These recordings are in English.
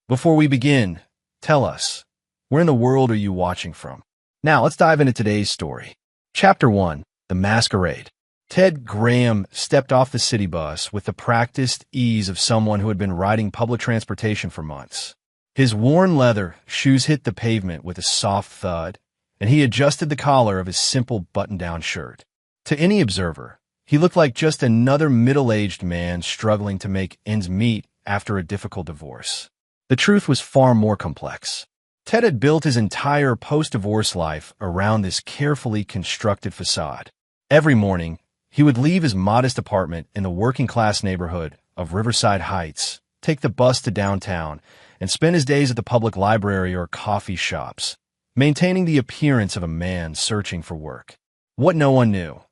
Before we begin, tell us, where in the world are you watching from? Now, let's dive into today's story. Chapter 1, The Masquerade. Ted Graham stepped off the city bus with the practiced ease of someone who had been riding public transportation for months. His worn leather shoes hit the pavement with a soft thud, and he adjusted the collar of his simple button-down shirt. To any observer, he looked like just another middle-aged man struggling to make ends meet after a difficult divorce. The truth was far more complex. Ted had built his entire post-divorce life around this carefully constructed facade. Every morning, he would leave his modest apartment in the working-class neighborhood of Riverside Heights, take the bus to downtown, and spend his days at the public library or coffee shops, maintaining the appearance of a man searching for work. What no one knew,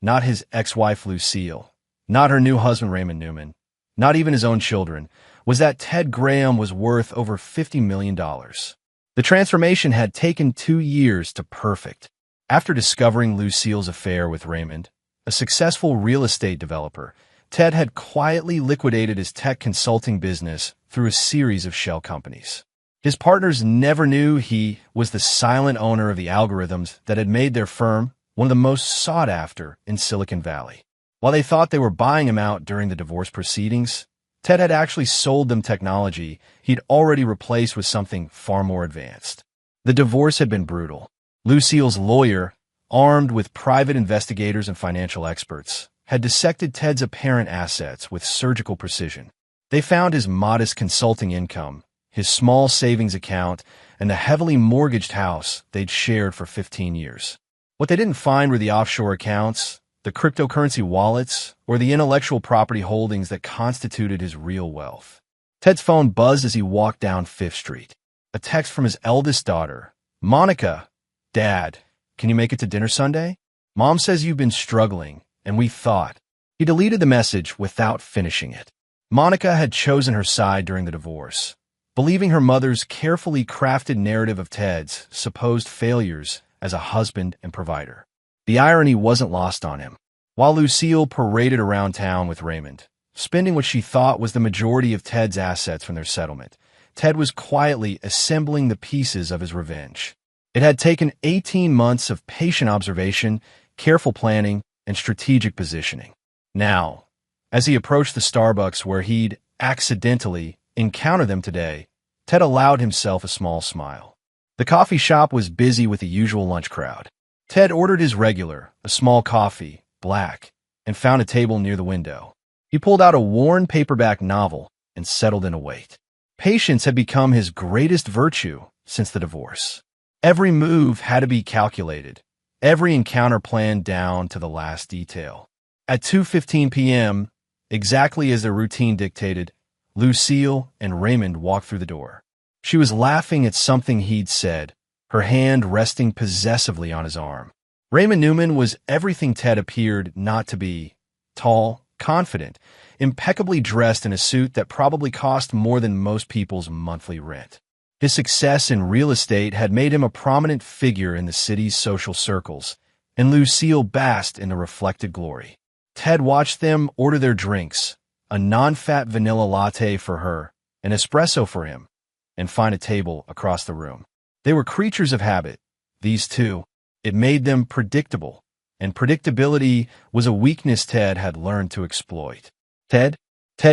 not his ex-wife Lucille, not her new husband Raymond Newman, not even his own children, was that Ted Graham was worth over $50 million. The transformation had taken 2 years to perfect. After discovering Lucille's affair with Raymond, a successful real estate developer, Ted had quietly liquidated his tech consulting business through a series of shell companies. His partners never knew he was the silent owner of the algorithms that had made their firm one of the most sought after in Silicon Valley. While they thought they were buying him out during the divorce proceedings, Ted had actually sold them technology he'd already replaced with something far more advanced. The divorce had been brutal. Lucille's lawyer, armed with private investigators and financial experts, had dissected Ted's apparent assets with surgical precision. They found his modest consulting income, his small savings account, and the heavily mortgaged house they'd shared for 15 years. What they didn't find were the offshore accounts, the cryptocurrency wallets, or the intellectual property holdings that constituted his real wealth. Ted's phone buzzed as he walked down Fifth Street. A text from his eldest daughter. "Monica, Dad, can you make it to dinner Sunday? Mom says you've been struggling, and we thought." He deleted the message without finishing it. Monica had chosen her side during the divorce, believing her mother's carefully crafted narrative of Ted's supposed failures as a husband and provider. The irony wasn't lost on him. While Lucille paraded around town with Raymond, spending what she thought was the majority of Ted's assets from their settlement, Ted was quietly assembling the pieces of his revenge. It had taken 18 months of patient observation, careful planning, and strategic positioning. Now, as he approached the Starbucks where he'd accidentally encountered them today, Ted allowed himself a small smile. The coffee shop was busy with the usual lunch crowd. Ted ordered his regular, a small coffee, black, and found a table near the window. He pulled out a worn paperback novel and settled in to wait. Patience had become his greatest virtue since the divorce. Every move had to be calculated, every encounter planned down to the last detail. At 2:15 p.m., exactly as their routine dictated, Lucille and Raymond walked through the door. She was laughing at something he'd said, her hand resting possessively on his arm. Raymond Newman was everything Ted appeared not to be: tall, confident, impeccably dressed in a suit that probably cost more than most people's monthly rent. His success in real estate had made him a prominent figure in the city's social circles, and Lucille basked in the reflected glory. Ted watched them order their drinks, a non-fat vanilla latte for her, an espresso for him, and find a table across the room. They were creatures of habit, these two. It made them predictable, and predictability was a weakness Ted had learned to exploit. Ted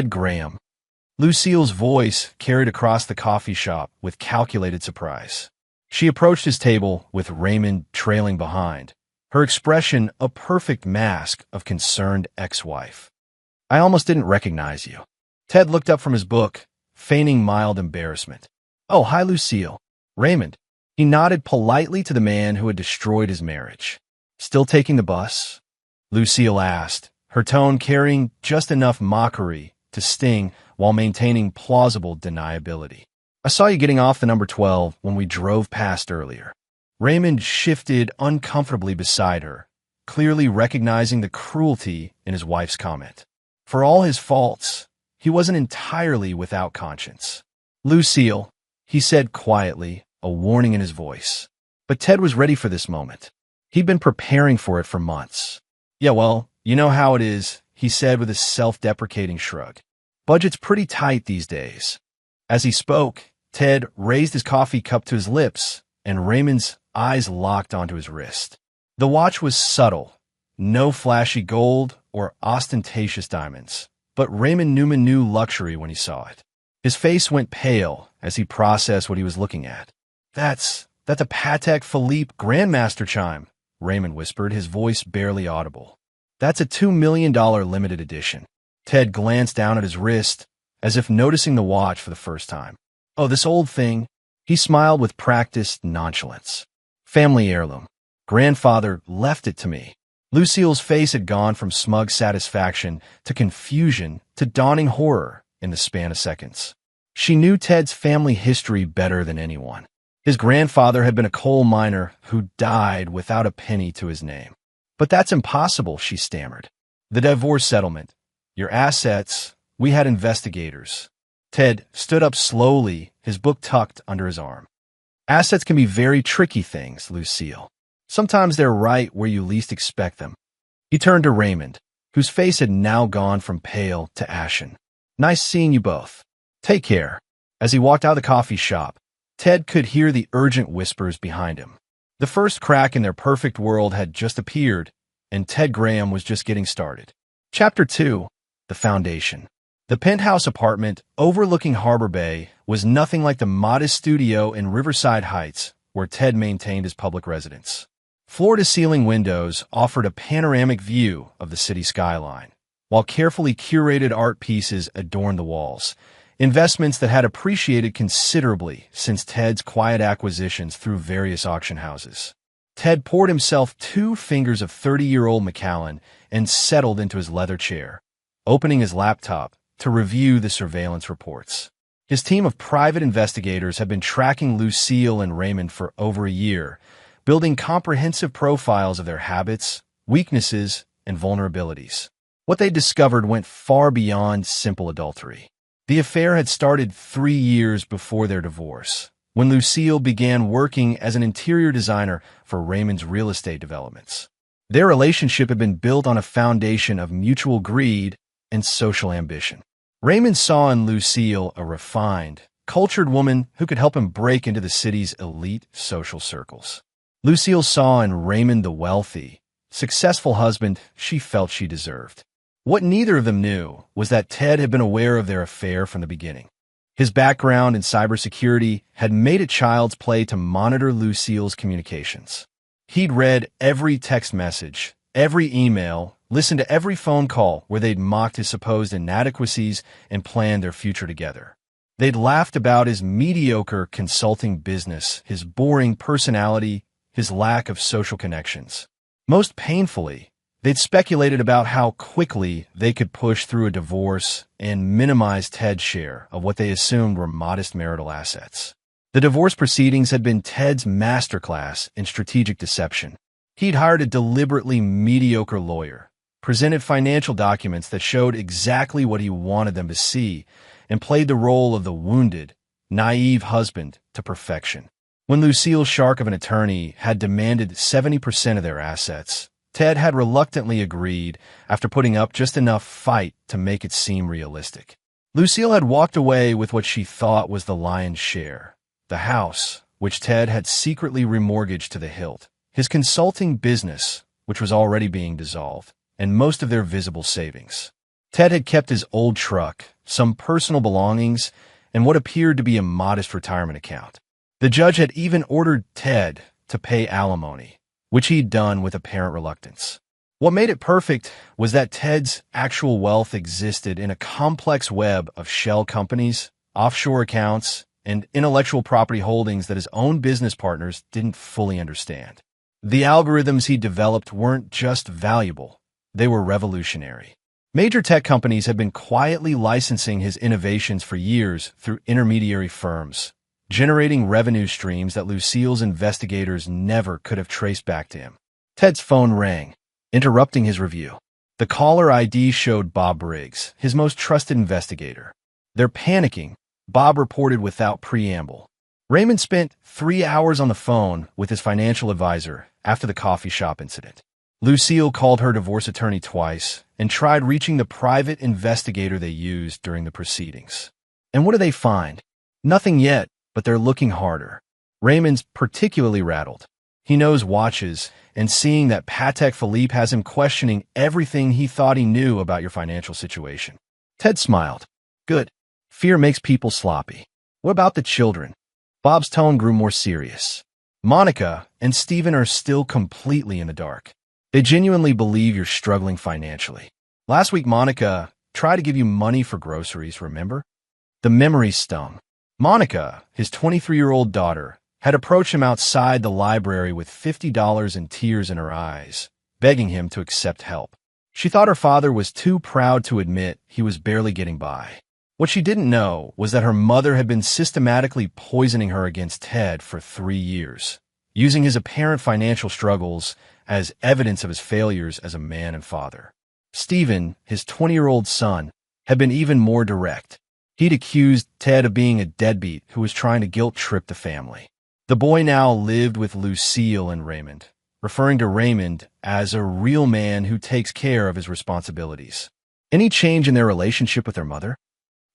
Graham. Lucille's voice carried across the coffee shop with calculated surprise. She approached his table with Raymond trailing behind, her expression a perfect mask of concerned ex-wife. "I almost didn't recognize you." Ted looked up from his book, feigning mild embarrassment. "Oh, hi, Lucille." "Raymond." He nodded politely to the man who had destroyed his marriage. "Still taking the bus?" Lucille asked, her tone carrying just enough mockery to sting while maintaining plausible deniability. "I saw you getting off the number 12 when we drove past earlier." Raymond shifted uncomfortably beside her, clearly recognizing the cruelty in his wife's comment. For all his faults, he wasn't entirely without conscience. "Lucille," he said quietly, a warning in his voice. But Ted was ready for this moment. He'd been preparing for it for months. "Yeah, well, you know how it is," he said with a self-deprecating shrug. "Budget's pretty tight these days." As he spoke, Ted raised his coffee cup to his lips, and Raymond's eyes locked onto his wrist. The watch was subtle, no flashy gold or ostentatious diamonds, but Raymond Newman knew luxury when he saw it. His face went pale as he processed what he was looking at. That's a Patek Philippe Grandmaster chime, Raymond whispered, his voice barely audible. That's a $2 million limited edition. Ted glanced down at his wrist, as if noticing the watch for the first time. Oh, this old thing? He smiled with practiced nonchalance. Family heirloom. Grandfather left it to me. Lucille's face had gone from smug satisfaction to confusion to dawning horror in the span of seconds. She knew Ted's family history better than anyone. His grandfather had been a coal miner who died without a penny to his name. But that's impossible, she stammered. The divorce settlement. Your assets. We had investigators. Ted stood up slowly, his book tucked under his arm. Assets can be very tricky things, Lucille. Sometimes they're right where you least expect them. He turned to Raymond, whose face had now gone from pale to ashen. Nice seeing you both. Take care. As he walked out of the coffee shop, Ted could hear the urgent whispers behind him. The first crack in their perfect world had just appeared, and Ted Graham was just getting started. Chapter 2. The Foundation. The penthouse apartment overlooking Harbor Bay was nothing like the modest studio in Riverside Heights where Ted maintained his public residence. Floor-to-ceiling windows offered a panoramic view of the city skyline, while carefully curated art pieces adorned the walls, investments that had appreciated considerably since Ted's quiet acquisitions through various auction houses. Ted poured himself 2 fingers of 30-year-old Macallan and settled into his leather chair, opening his laptop to review the surveillance reports. His team of private investigators had been tracking Lucille and Raymond for over a year, building comprehensive profiles of their habits, weaknesses, and vulnerabilities. What they discovered went far beyond simple adultery. The affair had started 3 years before their divorce, when Lucille began working as an interior designer for Raymond's real estate developments. Their relationship had been built on a foundation of mutual greed and social ambition. Raymond saw in Lucille a refined, cultured woman who could help him break into the city's elite social circles. Lucille saw in Raymond the wealthy, successful husband she felt she deserved. What neither of them knew was that Ted had been aware of their affair from the beginning. His background in cybersecurity had made it child's play to monitor Lucille's communications. He'd read every text message, every email, listened to every phone call where they'd mocked his supposed inadequacies and planned their future together. They'd laughed about his mediocre consulting business, his boring personality, his lack of social connections. Most painfully, they'd speculated about how quickly they could push through a divorce and minimize Ted's share of what they assumed were modest marital assets. The divorce proceedings had been Ted's masterclass in strategic deception. He'd hired a deliberately mediocre lawyer, presented financial documents that showed exactly what he wanted them to see, and played the role of the wounded, naive husband to perfection. When Lucille Shark of an attorney had demanded 70% of their assets, Ted had reluctantly agreed after putting up just enough fight to make it seem realistic. Lucille had walked away with what she thought was the lion's share: the house, which Ted had secretly remortgaged to the hilt, his consulting business, which was already being dissolved, and most of their visible savings. Ted had kept his old truck, some personal belongings, and what appeared to be a modest retirement account. The judge had even ordered Ted to pay alimony, which he'd done with apparent reluctance. What made it perfect was that Ted's actual wealth existed in a complex web of shell companies, offshore accounts, and intellectual property holdings that his own business partners didn't fully understand. The algorithms he developed weren't just valuable, they were revolutionary. Major tech companies had been quietly licensing his innovations for years through intermediary firms, generating revenue streams that Lucille's investigators never could have traced back to him. Ted's phone rang, interrupting his review. The caller ID showed Bob Briggs, his most trusted investigator. "They're panicking," Bob reported without preamble. Raymond spent 3 hours on the phone with his financial advisor after the coffee shop incident. Lucille called her divorce attorney twice and tried reaching the private investigator they used during the proceedings. And what did they find? Nothing yet, but they're looking harder. Raymond's particularly rattled. He knows watches, and seeing that Patek Philippe has him questioning everything he thought he knew about your financial situation. Ted smiled. Good. Fear makes people sloppy. What about the children? Bob's tone grew more serious. Monica and Stephen are still completely in the dark. They genuinely believe you're struggling financially. Last week, Monica tried to give you money for groceries, remember? The memory stung. Monica, his 23-year-old daughter, had approached him outside the library with $50 and tears in her eyes, begging him to accept help. She thought her father was too proud to admit he was barely getting by. What she didn't know was that her mother had been systematically poisoning her against Ted for 3 years, using his apparent financial struggles as evidence of his failures as a man and father. Stephen, his 20-year-old son, had been even more direct. He'd accused Ted of being a deadbeat who was trying to guilt-trip the family. The boy now lived with Lucille and Raymond, referring to Raymond as a real man who takes care of his responsibilities. Any change in their relationship with their mother?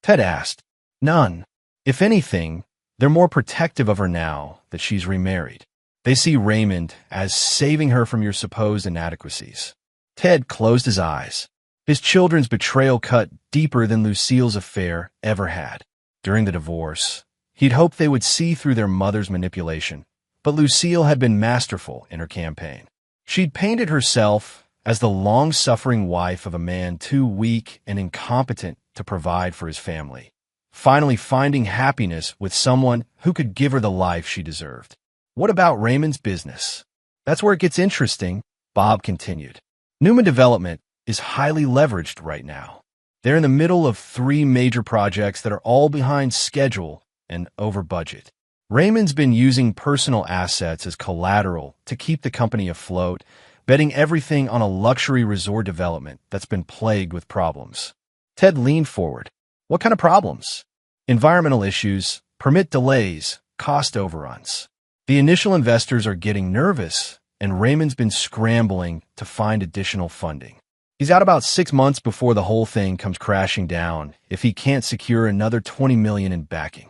Ted asked. None. If anything, they're more protective of her now that she's remarried. They see Raymond as saving her from your supposed inadequacies. Ted closed his eyes. His children's betrayal cut deeper than Lucille's affair ever had. During the divorce, he'd hoped they would see through their mother's manipulation, but Lucille had been masterful in her campaign. She'd painted herself as the long-suffering wife of a man too weak and incompetent to provide for his family, finally finding happiness with someone who could give her the life she deserved. What about Raymond's business? That's where it gets interesting, Bob continued. Newman Development is highly leveraged right now. They're in the middle of 3 major projects that are all behind schedule and over budget. Raymond's been using personal assets as collateral to keep the company afloat, betting everything on a luxury resort development that's been plagued with problems. Ted leaned forward. What kind of problems? Environmental issues, permit delays, cost overruns. The initial investors are getting nervous, and Raymond's been scrambling to find additional funding. He's out about 6 months before the whole thing comes crashing down if he can't secure another $20 million in backing.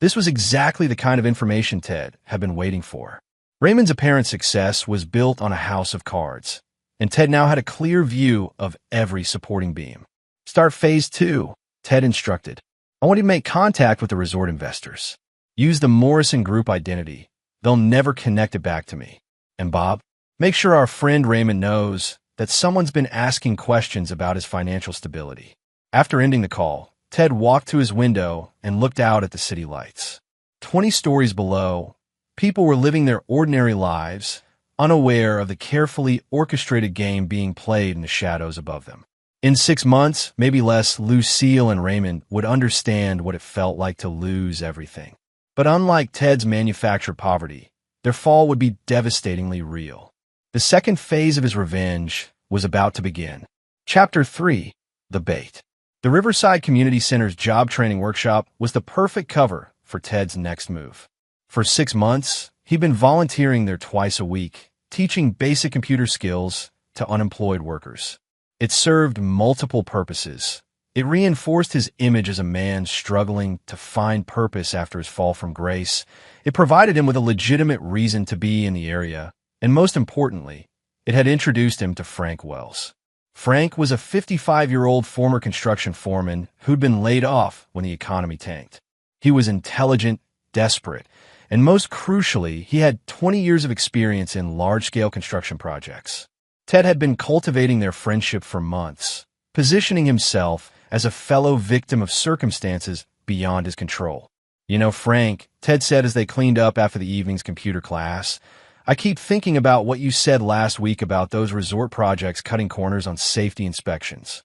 This was exactly the kind of information Ted had been waiting for. Raymond's apparent success was built on a house of cards, and Ted now had a clear view of every supporting beam. Start phase 2, Ted instructed. I want you to make contact with the resort investors. Use the Morrison Group identity. They'll never connect it back to me. And Bob, make sure our friend Raymond knows that someone's been asking questions about his financial stability. After ending the call, Ted walked to his window and looked out at the city lights. 20 stories below, people were living their ordinary lives, unaware of the carefully orchestrated game being played in the shadows above them. In 6 months, maybe less, Lucille and Raymond would understand what it felt like to lose everything. But unlike Ted's manufactured poverty, their fall would be devastatingly real. The second phase of his revenge was about to begin. Chapter 3, The Bait. The Riverside Community Center's job training workshop was the perfect cover for Ted's next move. For 6 months, he'd been volunteering there twice a week, teaching basic computer skills to unemployed workers. It served multiple purposes. It reinforced his image as a man struggling to find purpose after his fall from grace. It provided him with a legitimate reason to be in the area. And most importantly, it had introduced him to Frank Wells. Frank was a 55-year-old former construction foreman who'd been laid off when the economy tanked. He was intelligent, desperate, and most crucially, he had 20 years of experience in large-scale construction projects. Ted had been cultivating their friendship for months, positioning himself as a fellow victim of circumstances beyond his control. You know, Frank, Ted said as they cleaned up after the evening's computer class, I keep thinking about what you said last week about those resort projects cutting corners on safety inspections.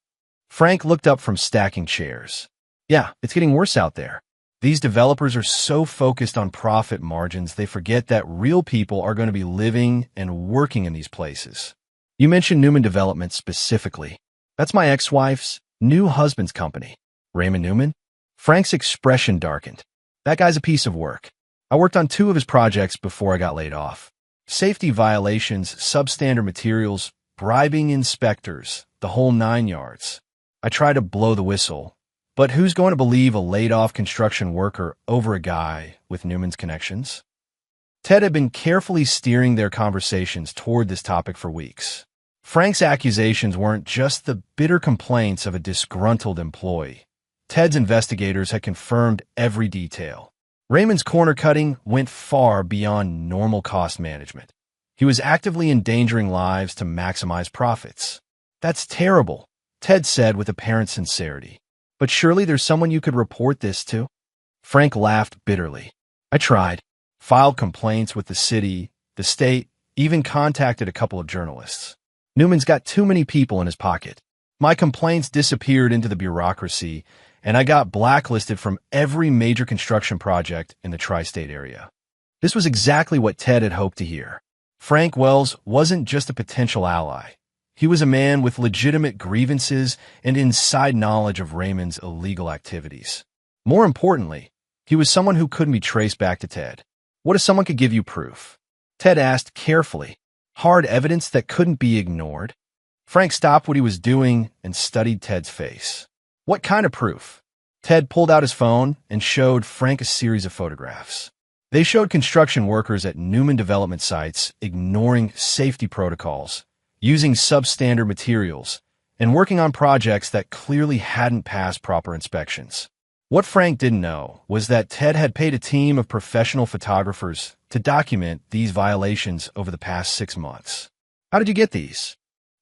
Frank looked up from stacking chairs. Yeah, it's getting worse out there. These developers are so focused on profit margins, they forget that real people are going to be living and working in these places. You mentioned Newman Development specifically. That's my ex-wife's new husband's company. Raymond Newman? Frank's expression darkened. That guy's a piece of work. I worked on 2 of his projects before I got laid off. Safety violations, substandard materials, bribing inspectors, the whole 9 yards. I tried to blow the whistle, But who's going to believe a laid-off construction worker over a guy with Newman's connections? Ted had been carefully steering their conversations toward this topic for weeks. Frank's accusations weren't just the bitter complaints of a disgruntled employee. Ted's investigators had confirmed every detail. Raymond's corner cutting went far beyond normal cost management. He was actively endangering lives to maximize profits. That's terrible, Ted said with apparent sincerity. But surely there's someone you could report this to? Frank laughed bitterly. I tried. Filed complaints with the city, the state, even contacted a couple of journalists. Newman's got too many people in his pocket. My complaints disappeared into the bureaucracy, and I got blacklisted from every major construction project in the tri-state area. This was exactly what Ted had hoped to hear. Frank Wells wasn't just a potential ally. He was a man with legitimate grievances and inside knowledge of Raymond's illegal activities. More importantly, he was someone who couldn't be traced back to Ted. What if someone could give you proof? Ted asked carefully. Hard evidence that couldn't be ignored? Frank stopped what he was doing and studied Ted's face. What kind of proof? Ted pulled out his phone and showed Frank a series of photographs. They showed construction workers at Newman development sites ignoring safety protocols, using substandard materials, and working on projects that clearly hadn't passed proper inspections. What Frank didn't know was that Ted had paid a team of professional photographers to document these violations over the past 6 months. How did you get these?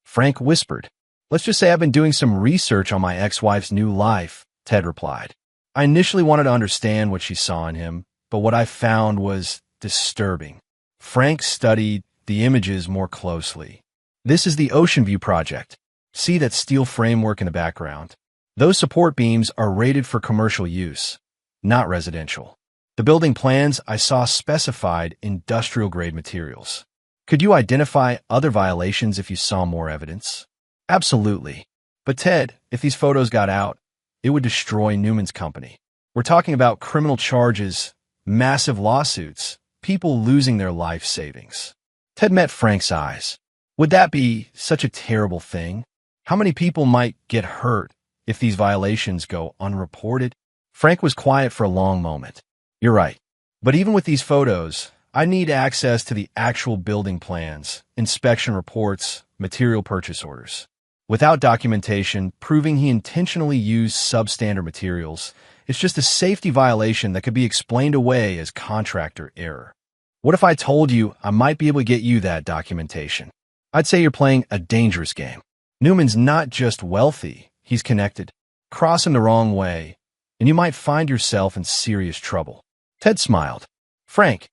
Frank whispered. Let's just say I've been doing some research on my ex-wife's new life, Ted replied. I initially wanted to understand what she saw in him, but what I found was disturbing. Frank studied the images more closely. This is the Ocean View project. See that steel framework in the background? Those support beams are rated for commercial use, not residential. The building plans I saw specified industrial-grade materials. Could you identify other violations if you saw more evidence? Absolutely. But Ted, if these photos got out, it would destroy Newman's company. We're talking about criminal charges, massive lawsuits, people losing their life savings. Ted met Frank's eyes. Would that be such a terrible thing? How many people might get hurt if these violations go unreported? Frank was quiet for a long moment. You're right. But even with these photos, I need access to the actual building plans, inspection reports, material purchase orders. Without documentation proving he intentionally used substandard materials, it's just a safety violation that could be explained away as contractor error. What if I told you I might be able to get you that documentation? I'd say you're playing a dangerous game. Newman's not just wealthy, he's connected. Cross him the wrong way, and you might find yourself in serious trouble. Ted smiled. Frank,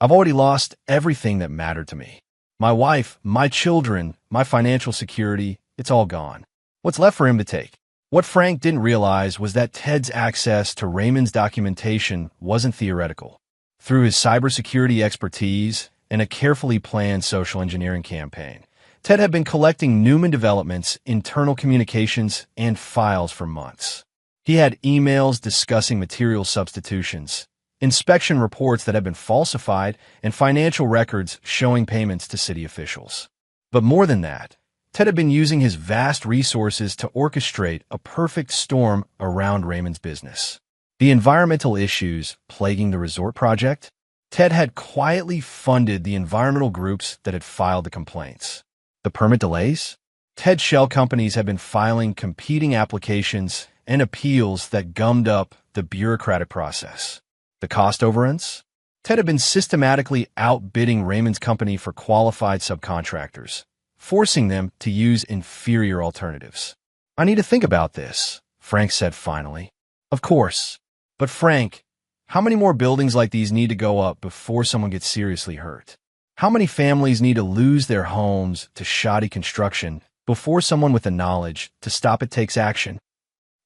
I've already lost everything that mattered to me. My wife, my children, my financial security, it's all gone. What's left for him to take? What Frank didn't realize was that Ted's access to Raymond's documentation wasn't theoretical. Through his cybersecurity expertise and a carefully planned social engineering campaign, Ted had been collecting Newman Development's internal communications and files for months. He had emails discussing material substitutions, inspection reports that had been falsified, and financial records showing payments to city officials. But more than that, Ted had been using his vast resources to orchestrate a perfect storm around Raymond's business. The environmental issues plaguing the resort project, Ted had quietly funded the environmental groups that had filed the complaints. The permit delays? Ted's shell companies had been filing competing applications and appeals that gummed up the bureaucratic process. The cost overruns? Ted had been systematically outbidding Raymond's company for qualified subcontractors, forcing them to use inferior alternatives. I need to think about this, Frank said finally. Of course. But Frank, how many more buildings like these need to go up before someone gets seriously hurt? How many families need to lose their homes to shoddy construction before someone with the knowledge to stop it takes action?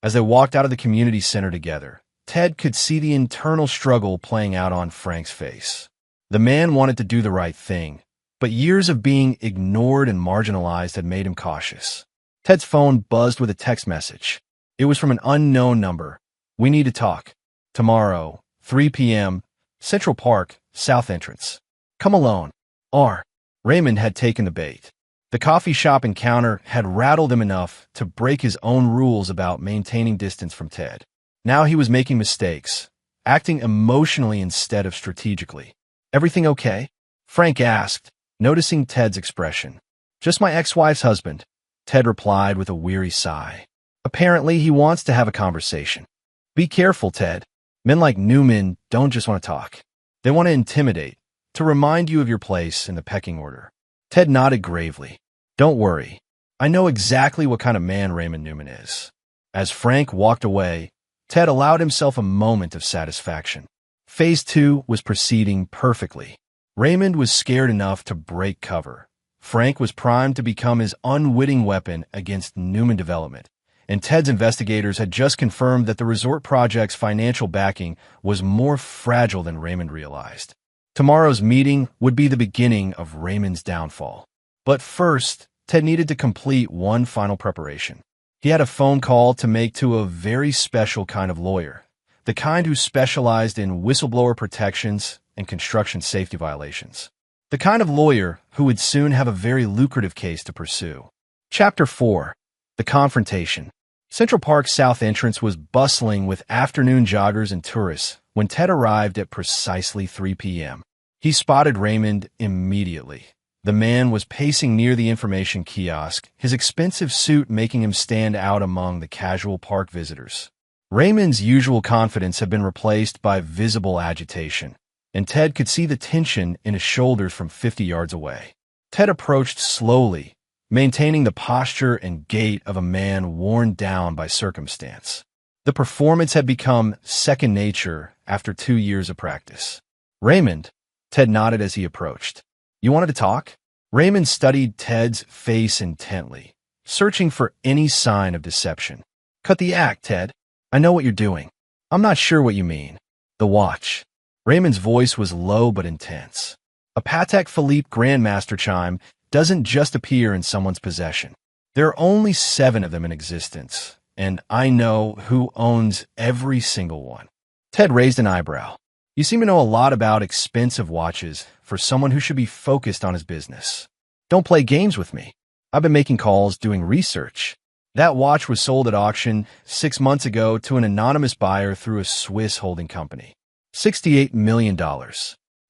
As they walked out of the community center together, Ted could see the internal struggle playing out on Frank's face. The man wanted to do the right thing, but years of being ignored and marginalized had made him cautious. Ted's phone buzzed with a text message. It was from an unknown number. We need to talk. Tomorrow, 3 p.m., Central Park, South Entrance. Come alone. R. Raymond had taken the bait. The coffee shop encounter had rattled him enough to break his own rules about maintaining distance from Ted. Now he was making mistakes, acting emotionally instead of strategically. "Everything okay?" Frank asked, noticing Ted's expression. "Just my ex-wife's husband," Ted replied with a weary sigh. Apparently, he wants to have a conversation. "Be careful, Ted. Men like Newman don't just want to talk. They want to intimidate, to remind you of your place in the pecking order." Ted nodded gravely. "Don't worry. I know exactly what kind of man Raymond Newman is." As Frank walked away, Ted allowed himself a moment of satisfaction. Phase 2 was proceeding perfectly. Raymond was scared enough to break cover. Frank was primed to become his unwitting weapon against Newman development, and Ted's investigators had just confirmed that the resort project's financial backing was more fragile than Raymond realized. Tomorrow's meeting would be the beginning of Raymond's downfall. But first, Ted needed to complete one final preparation. He had a phone call to make to a very special kind of lawyer, the kind who specialized in whistleblower protections and construction safety violations. The kind of lawyer who would soon have a very lucrative case to pursue. Chapter 4. The Confrontation. Central Park's south entrance was bustling with afternoon joggers and tourists when Ted arrived at precisely 3 p.m. He spotted Raymond immediately. The man was pacing near the information kiosk, his expensive suit making him stand out among the casual park visitors. Raymond's usual confidence had been replaced by visible agitation, and Ted could see the tension in his shoulders from 50 yards away. Ted approached slowly, maintaining the posture and gait of a man worn down by circumstance. The performance had become second nature after 2 years of practice. "Raymond," Ted nodded as he approached. "You wanted to talk?" Raymond studied Ted's face intently, searching for any sign of deception. "Cut the act, Ted. I know what you're doing." "I'm not sure what you mean." "The watch." Raymond's voice was low but intense. "A Patek Philippe Grandmaster chime doesn't just appear in someone's possession. There are only 7 of them in existence, and I know who owns every single one." Ted raised an eyebrow. "You seem to know a lot about expensive watches for someone who should be focused on his business." "Don't play games with me. I've been making calls, doing research." That watch was sold at auction 6 months ago to an anonymous buyer through a Swiss holding company. $68 million.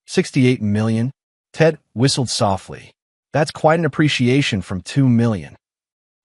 $68 million? Ted whistled softly. "That's quite an appreciation from $2 million.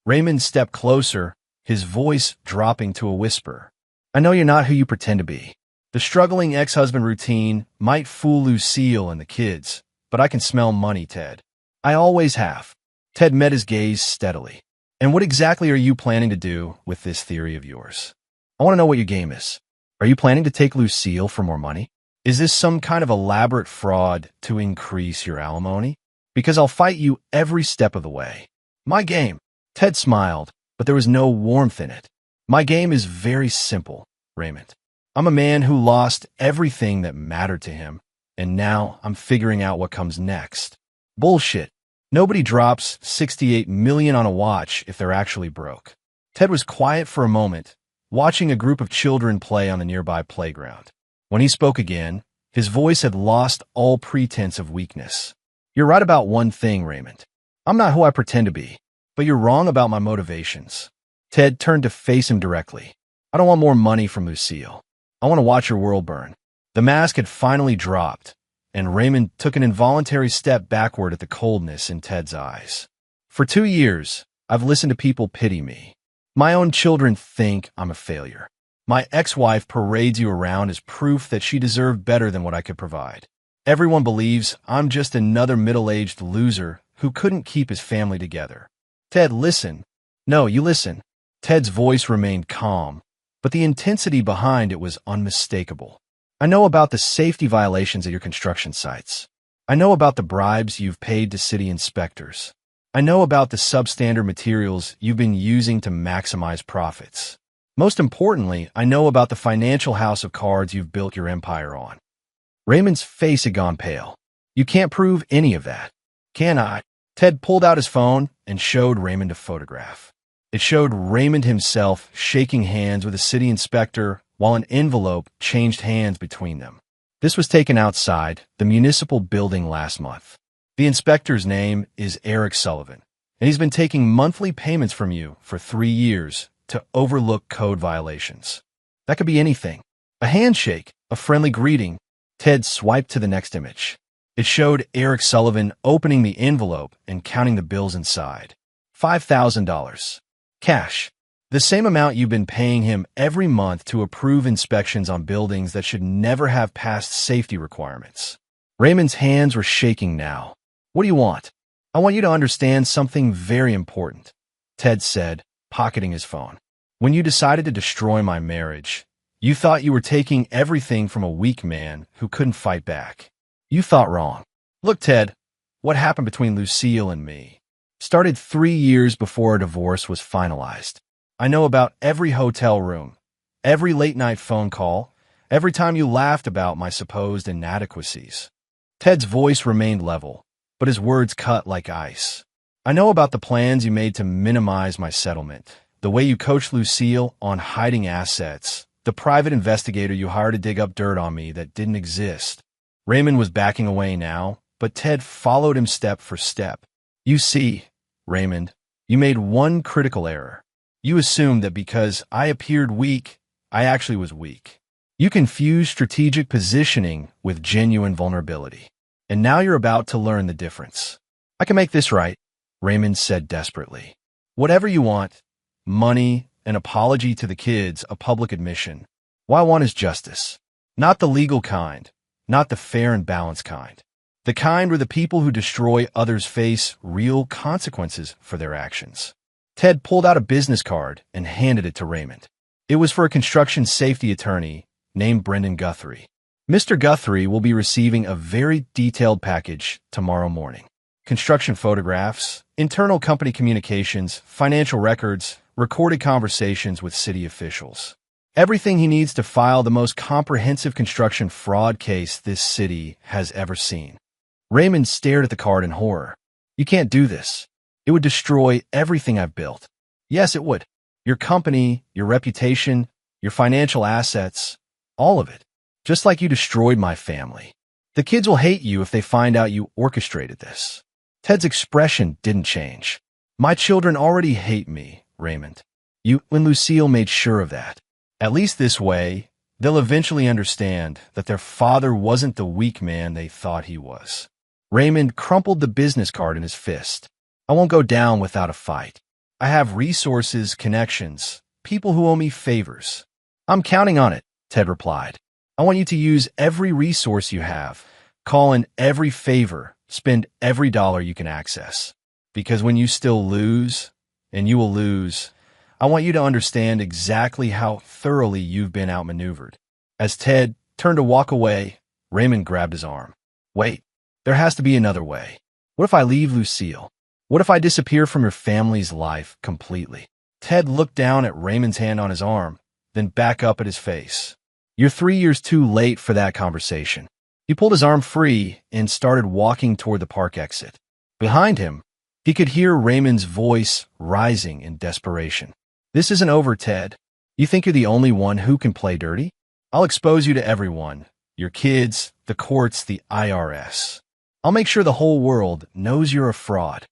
Raymond stepped closer, his voice dropping to a whisper. "I know you're not who you pretend to be. The struggling ex-husband routine might fool Lucille and the kids, but I can smell money, Ted. I always have." Ted met his gaze steadily. "And what exactly are you planning to do with this theory of yours? I want to know what your game is. Are you planning to take Lucille for more money? Is this some kind of elaborate fraud to increase your alimony? Because I'll fight you every step of the way." "My game." Ted smiled, but there was no warmth in it. "My game is very simple, Raymond. I'm a man who lost everything that mattered to him, and now I'm figuring out what comes next." "Bullshit. Nobody drops $68 million on a watch if they're actually broke." Ted was quiet for a moment, watching a group of children play on the nearby playground. When he spoke again, his voice had lost all pretense of weakness. "You're right about one thing, Raymond. I'm not who I pretend to be, but you're wrong about my motivations." Ted turned to face him directly. "I don't want more money from Lucille. I want to watch your world burn." The mask had finally dropped, and Raymond took an involuntary step backward at the coldness in Ted's eyes. "For 2 years, I've listened to people pity me. My own children think I'm a failure. My ex-wife parades you around as proof that she deserved better than what I could provide. Everyone believes I'm just another middle-aged loser who couldn't keep his family together." "Ted, listen." "No, you listen." Ted's voice remained calm, but the intensity behind it was unmistakable. "I know about the safety violations at your construction sites. I know about the bribes you've paid to city inspectors. I know about the substandard materials you've been using to maximize profits. Most importantly, I know about the financial house of cards you've built your empire on." Raymond's face had gone pale. "You can't prove any of that." "Can I?" Ted pulled out his phone and showed Raymond a photograph. It showed Raymond himself shaking hands with a city inspector while an envelope changed hands between them. This was taken outside the municipal building last month. The inspector's name is Eric Sullivan. and he's been taking monthly payments from you for 3 years to overlook code violations. That could be anything. A handshake, a friendly greeting. Ted swiped to the next image. It showed Eric Sullivan opening the envelope and counting the bills inside. $5,000. Cash. The same amount you've been paying him every month to approve inspections on buildings that should never have passed safety requirements. Raymond's hands were shaking now. What do you want? I want you to understand something very important, Ted said, pocketing his phone. When you decided to destroy my marriage, you thought you were taking everything from a weak man who couldn't fight back. You thought wrong. Look, Ted, what happened between Lucille and me started 3 years before our divorce was finalized. I know about every hotel room, every late-night phone call, every time you laughed about my supposed inadequacies. Ted's voice remained level, but his words cut like ice. I know about the plans you made to minimize my settlement, the way you coached Lucille on hiding assets, the private investigator you hired to dig up dirt on me that didn't exist. Raymond was backing away now, but Ted followed him step for step. You see, Raymond, you made one critical error. You assumed that because I appeared weak, I actually was weak. You confused strategic positioning with genuine vulnerability. And now you're about to learn the difference. I can make this right, Raymond said desperately. Whatever you want, money, an apology to the kids, a public admission. What I want is justice. Not the legal kind, not the fair and balanced kind. The kind where the people who destroy others face real consequences for their actions. Ted pulled out a business card and handed it to Raymond. It was for a construction safety attorney named Brendan Guthrie. Mr. Guthrie will be receiving a very detailed package tomorrow morning. Construction photographs, internal company communications, financial records, recorded conversations with city officials. Everything he needs to file the most comprehensive construction fraud case this city has ever seen. Raymond stared at the card in horror. You can't do this. It would destroy everything I've built. Yes, it would. Your company, your reputation, your financial assets, all of it. Just like you destroyed my family. The kids will hate you if they find out you orchestrated this. Ted's expression didn't change. My children already hate me, Raymond. You and Lucille made sure of that. At least this way, they'll eventually understand that their father wasn't the weak man they thought he was. Raymond crumpled the business card in his fist. I won't go down without a fight. I have resources, connections, people who owe me favors. I'm counting on it, Ted replied. I want you to use every resource you have, call in every favor, spend every dollar you can access. Because when you still lose, and you will lose, I want you to understand exactly how thoroughly you've been outmaneuvered. As Ted turned to walk away, Raymond grabbed his arm. Wait, there has to be another way. What if I leave Lucille? What if I disappear from your family's life completely? Ted looked down at Raymond's hand on his arm, then back up at his face. You're 3 years too late for that conversation. He pulled his arm free and started walking toward the park exit. Behind him, he could hear Raymond's voice rising in desperation. This isn't over, Ted. You think you're the only one who can play dirty? I'll expose you to everyone. Your kids, the courts, the IRS. I'll make sure the whole world knows you're a fraud.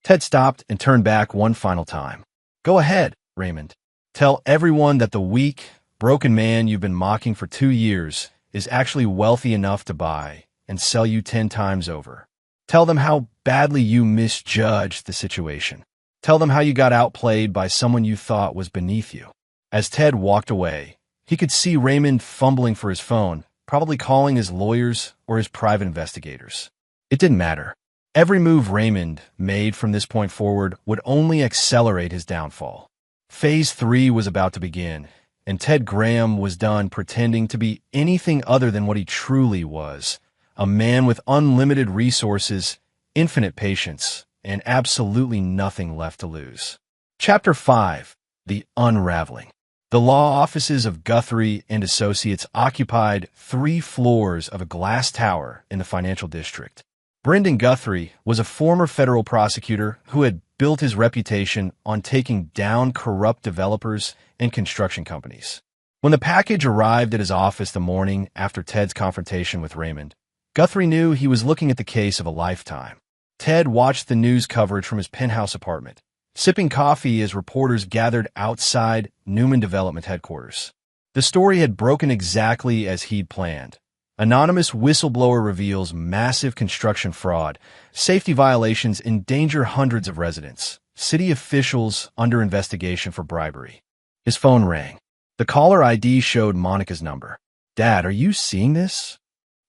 Ted stopped and turned back one final time. Go ahead, Raymond. Tell everyone that the weak, broken man you've been mocking for 2 years is actually wealthy enough to buy and sell you 10 times over. Tell them how badly you misjudged the situation. Tell them how you got outplayed by someone you thought was beneath you. As Ted walked away, he could see Raymond fumbling for his phone, probably calling his lawyers or his private investigators. It didn't matter. Every move Raymond made from this point forward would only accelerate his downfall. Phase 3 was about to begin, and Ted Graham was done pretending to be anything other than what he truly was, a man with unlimited resources, infinite patience, and absolutely nothing left to lose. Chapter 5. The Unraveling. The law offices of Guthrie and Associates occupied 3 floors of a glass tower in the financial district. Brendan Guthrie was a former federal prosecutor who had built his reputation on taking down corrupt developers and construction companies. When the package arrived at his office the morning after Ted's confrontation with Raymond, Guthrie knew he was looking at the case of a lifetime. Ted watched the news coverage from his penthouse apartment, sipping coffee as reporters gathered outside Newman Development headquarters. The story had broken exactly as he'd planned. Anonymous whistleblower reveals massive construction fraud. Safety violations endanger hundreds of residents. City officials under investigation for bribery. His phone rang. The caller ID showed Monica's number. "Dad, are you seeing this?"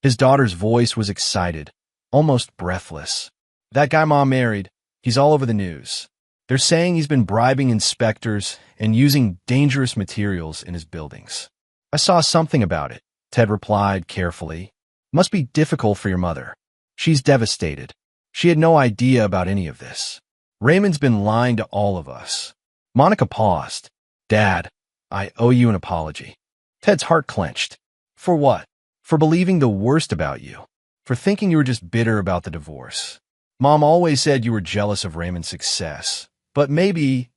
His daughter's voice was excited, almost breathless. "That guy Mom married, he's all over the news. They're saying he's been bribing inspectors and using dangerous materials in his buildings." "I saw something about it," Ted replied carefully. "Must be difficult for your mother. She's devastated. She had no idea about any of this. Raymond's been lying to all of us." Monica paused. "Dad, I owe you an apology." Ted's heart clenched. "For what?" "For believing the worst about you. For thinking you were just bitter about the divorce. Mom always said you were jealous of Raymond's success. But maybe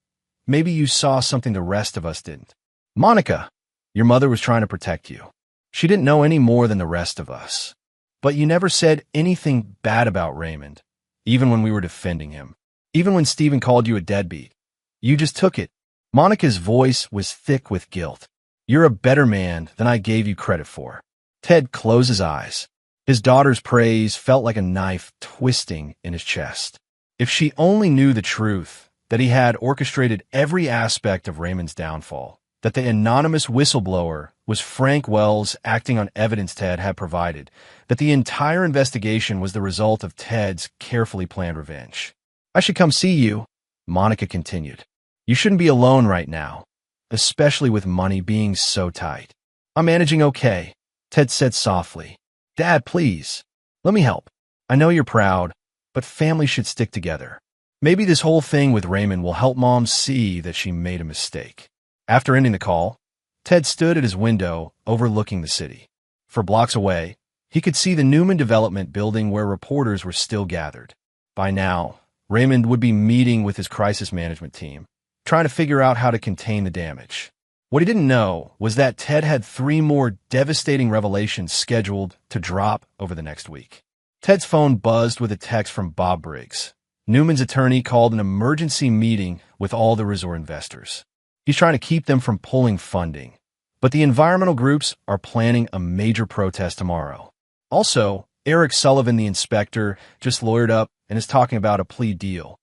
you saw something the rest of us didn't. Monica, your mother was trying to protect you. She didn't know any more than the rest of us. But you never said anything bad about Raymond, even when we were defending him. Even when Stephen called you a deadbeat. You just took it." Monica's voice was thick with guilt. "You're a better man than I gave you credit for." Ted closed his eyes. His daughter's praise felt like a knife twisting in his chest. If she only knew the truth, that he had orchestrated every aspect of Raymond's downfall, that the anonymous whistleblower was Frank Wells acting on evidence Ted had provided, that the entire investigation was the result of Ted's carefully planned revenge. "I should come see you," Monica continued. "You shouldn't be alone right now, especially with money being so tight." "I'm managing okay," Ted said softly. "Dad, please, let me help. I know you're proud, but families should stick together. Maybe this whole thing with Raymond will help Mom see that she made a mistake." After ending the call, Ted stood at his window overlooking the city. For blocks away, he could see the Newman Development building where reporters were still gathered. By now, Raymond would be meeting with his crisis management team, trying to figure out how to contain the damage. What he didn't know was that Ted had 3 more devastating revelations scheduled to drop over the next week. Ted's phone buzzed with a text from Bob Briggs. Newman's attorney called an emergency meeting with all the resort investors. He's trying to keep them from pulling funding. But the environmental groups are planning a major protest tomorrow. Also, Eric Sullivan, the inspector, just lawyered up and is talking about a plea deal.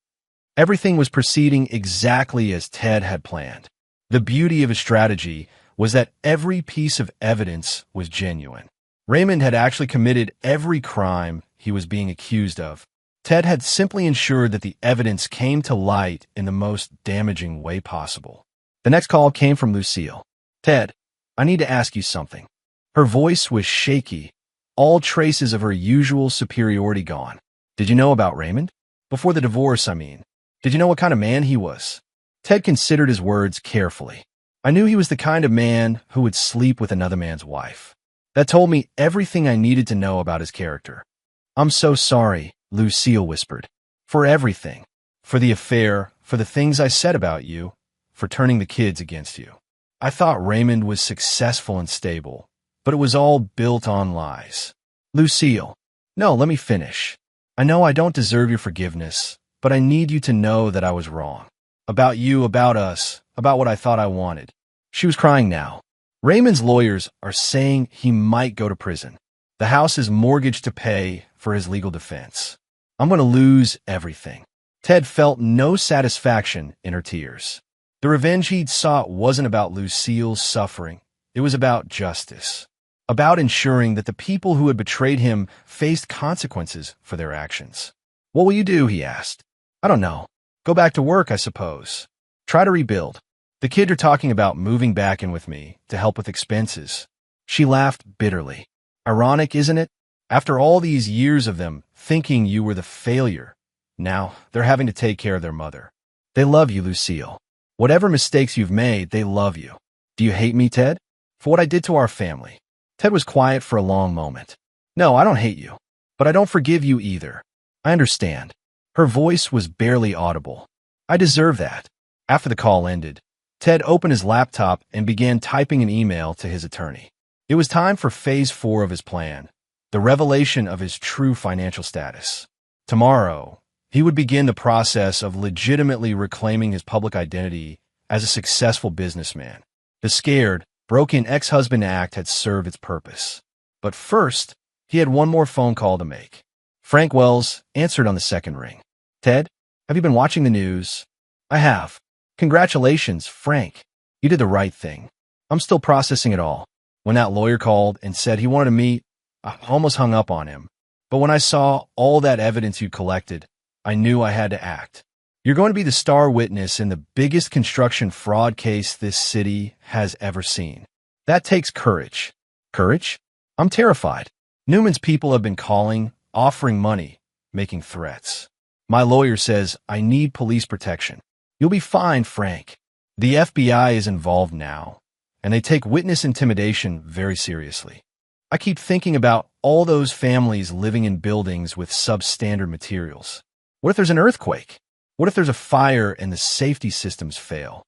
Everything was proceeding exactly as Ted had planned. The beauty of his strategy was that every piece of evidence was genuine. Raymond had actually committed every crime he was being accused of. Ted had simply ensured that the evidence came to light in the most damaging way possible. The next call came from Lucille. "Ted, I need to ask you something." Her voice was shaky, all traces of her usual superiority gone. "Did you know about Raymond? Before the divorce, I mean. Did you know what kind of man he was?" Ted considered his words carefully. "I knew he was the kind of man who would sleep with another man's wife. That told me everything I needed to know about his character." "I'm so sorry," Lucille whispered. "For everything. For the affair, for the things I said about you, for turning the kids against you. I thought Raymond was successful and stable, but it was all built on lies." "Lucille, no, let me finish. I know I don't deserve your forgiveness, but I need you to know that I was wrong. About you, about us, about what I thought I wanted." She was crying now. "Raymond's lawyers are saying he might go to prison. The house is mortgaged to pay for his legal defense. I'm going to lose everything." Ted felt no satisfaction in her tears. The revenge he'd sought wasn't about Lucille's suffering. It was about justice. About ensuring that the people who had betrayed him faced consequences for their actions. "What will you do?" he asked. "I don't know. Go back to work, I suppose. Try to rebuild. The kids are talking about moving back in with me to help with expenses." She laughed bitterly. "Ironic, isn't it? After all these years of them thinking you were the failure, now they're having to take care of their mother. They love you, Lucille. Whatever mistakes you've made, they love you. Do you hate me, Ted? For what I did to our family?" Ted was quiet for a long moment. "No, I don't hate you, but I don't forgive you either. I understand." Her voice was barely audible. "I deserve that." After the call ended, Ted opened his laptop and began typing an email to his attorney. It was time for phase 4 of his plan, the revelation of his true financial status. Tomorrow, he would begin the process of legitimately reclaiming his public identity as a successful businessman. The scared, broken ex-husband act had served its purpose. But first, he had one more phone call to make. Frank Wells answered on the second ring. "Ted, have you been watching the news?" "I have." "Congratulations, Frank. You did the right thing." "I'm still processing it all." When that lawyer called and said he wanted to meet, I almost hung up on him. But when I saw all that evidence you collected, I knew I had to act. You're going to be the star witness in the biggest construction fraud case this city has ever seen. That takes courage. Courage? I'm terrified. Newman's people have been calling, offering money, making threats. My lawyer says I need police protection. You'll be fine, Frank. The FBI is involved now, and they take witness intimidation very seriously. I keep thinking about all those families living in buildings with substandard materials. What if there's an earthquake? What if there's a fire and the safety systems fail?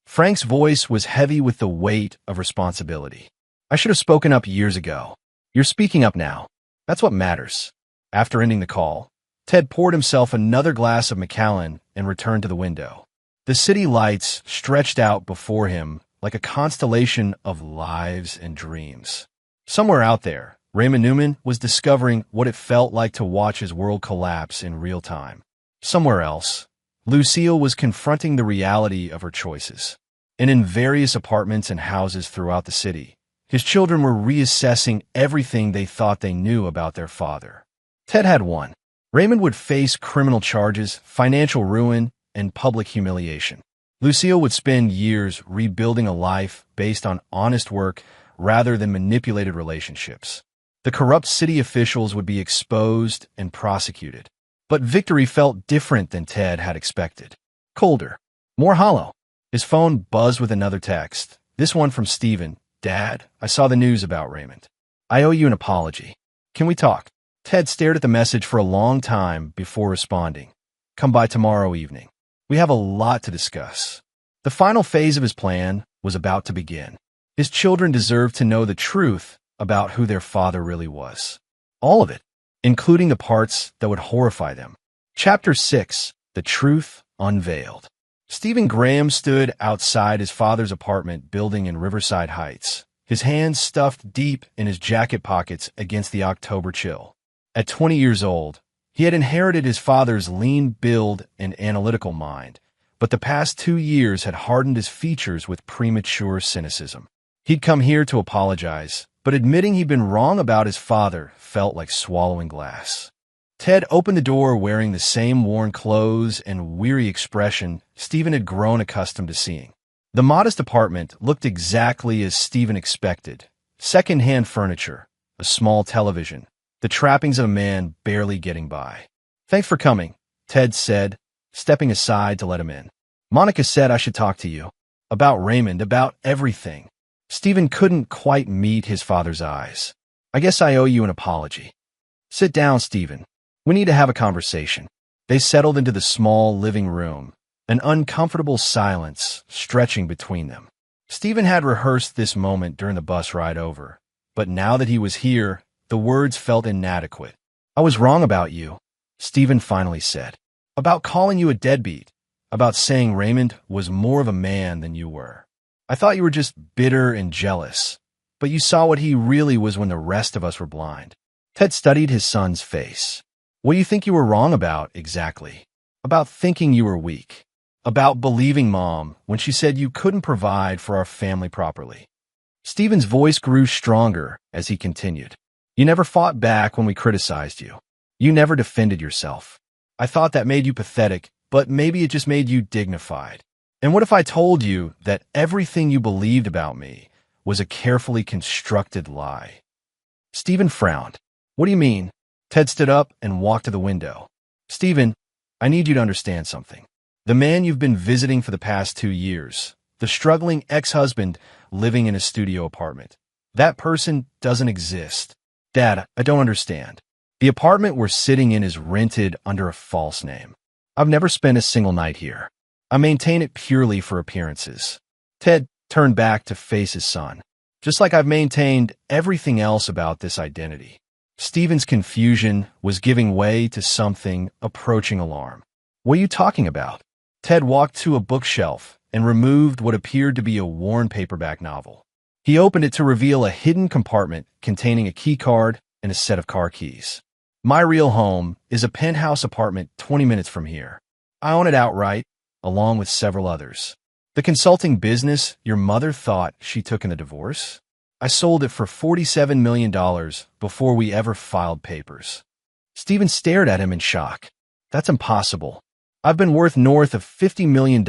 Frank's voice was heavy with the weight of responsibility. I should have spoken up years ago. You're speaking up now. That's what matters. After ending the call, Ted poured himself another glass of Macallan and returned to the window. The city lights stretched out before him like a constellation of lives and dreams. Somewhere out there, Raymond Newman was discovering what it felt like to watch his world collapse in real time. Somewhere else, Lucille was confronting the reality of her choices. And in various apartments and houses throughout the city, his children were reassessing everything they thought they knew about their father. Ted had one. Raymond would face criminal charges, financial ruin, and public humiliation. Lucille would spend years rebuilding a life based on honest work rather than manipulated relationships. The corrupt city officials would be exposed and prosecuted. But victory felt different than Ted had expected. Colder. More hollow. His phone buzzed with another text. This one from Stephen. "Dad, I saw the news about Raymond. I owe you an apology. Can we talk?" Ted stared at the message for a long time before responding. "Come by tomorrow evening. We have a lot to discuss." The final phase of his plan was about to begin. His children deserved to know the truth about who their father really was. All of it, including the parts that would horrify them. Chapter 6, The Truth Unveiled. Stephen Graham stood outside his father's apartment building in Riverside Heights, his hands stuffed deep in his jacket pockets against the October chill. At 20 years old, he had inherited his father's lean build and analytical mind, but the past 2 years had hardened his features with premature cynicism. He'd come here to apologize, but admitting he'd been wrong about his father felt like swallowing glass. Ted opened the door wearing the same worn clothes and weary expression Stephen had grown accustomed to seeing. The modest apartment looked exactly as Stephen expected. Second-hand furniture, a small television, the trappings of a man barely getting by. "Thanks for coming," Ted said, stepping aside to let him in. "Monica said I should talk to you. About Raymond, about everything." Stephen couldn't quite meet his father's eyes. "I guess I owe you an apology." "Sit down, Stephen. We need to have a conversation." They settled into the small living room, an uncomfortable silence stretching between them. Stephen had rehearsed this moment during the bus ride over, but now that he was here, the words felt inadequate. "I was wrong about you," Stephen finally said. "About calling you a deadbeat, about saying Raymond was more of a man than you were. I thought you were just bitter and jealous, but you saw what he really was when the rest of us were blind." Ted studied his son's face. "What do you think you were wrong about, exactly?" "About thinking you were weak. About believing Mom when she said you couldn't provide for our family properly." Stephen's voice grew stronger as he continued. "You never fought back when we criticized you. You never defended yourself. I thought that made you pathetic, but maybe it just made you dignified. And what if I told you that everything you believed about me was a carefully constructed lie?" Stephen frowned. "What do you mean?" Ted stood up and walked to the window. "Stephen, I need you to understand something. The man you've been visiting for the past 2 years, the struggling ex-husband living in a studio apartment, that person doesn't exist. Dad, I don't understand. The apartment we're sitting in is rented under a false name. I've never spent a single night here. I maintain it purely for appearances." Ted turned back to face his son. "Just like I've maintained everything else about this identity." Stephen's confusion was giving way to something approaching alarm. What are you talking about? Ted walked to a bookshelf and removed what appeared to be a worn paperback novel. He opened it to reveal a hidden compartment containing a key card and a set of car keys. My real home is a penthouse apartment 20 minutes from here. I own it outright, along with several others. The consulting business your mother thought she took in the divorce? I sold it for $47 million before we ever filed papers. Stephen stared at him in shock. That's impossible. I've been worth north of $50 million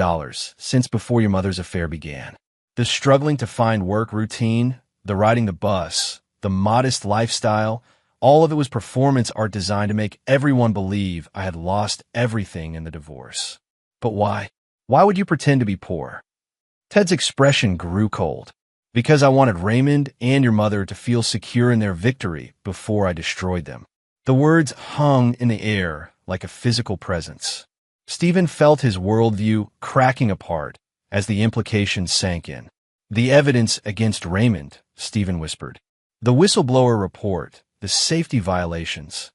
since before your mother's affair began. The struggling to find work routine, the riding the bus, the modest lifestyle, all of it was performance art designed to make everyone believe I had lost everything in the divorce. But why? Why would you pretend to be poor? Ted's expression grew cold. Because I wanted Raymond and your mother to feel secure in their victory before I destroyed them. The words hung in the air like a physical presence. Stephen felt his worldview cracking apart as the implications sank in. The evidence against Raymond, Stephen whispered. The whistleblower report, the safety violations.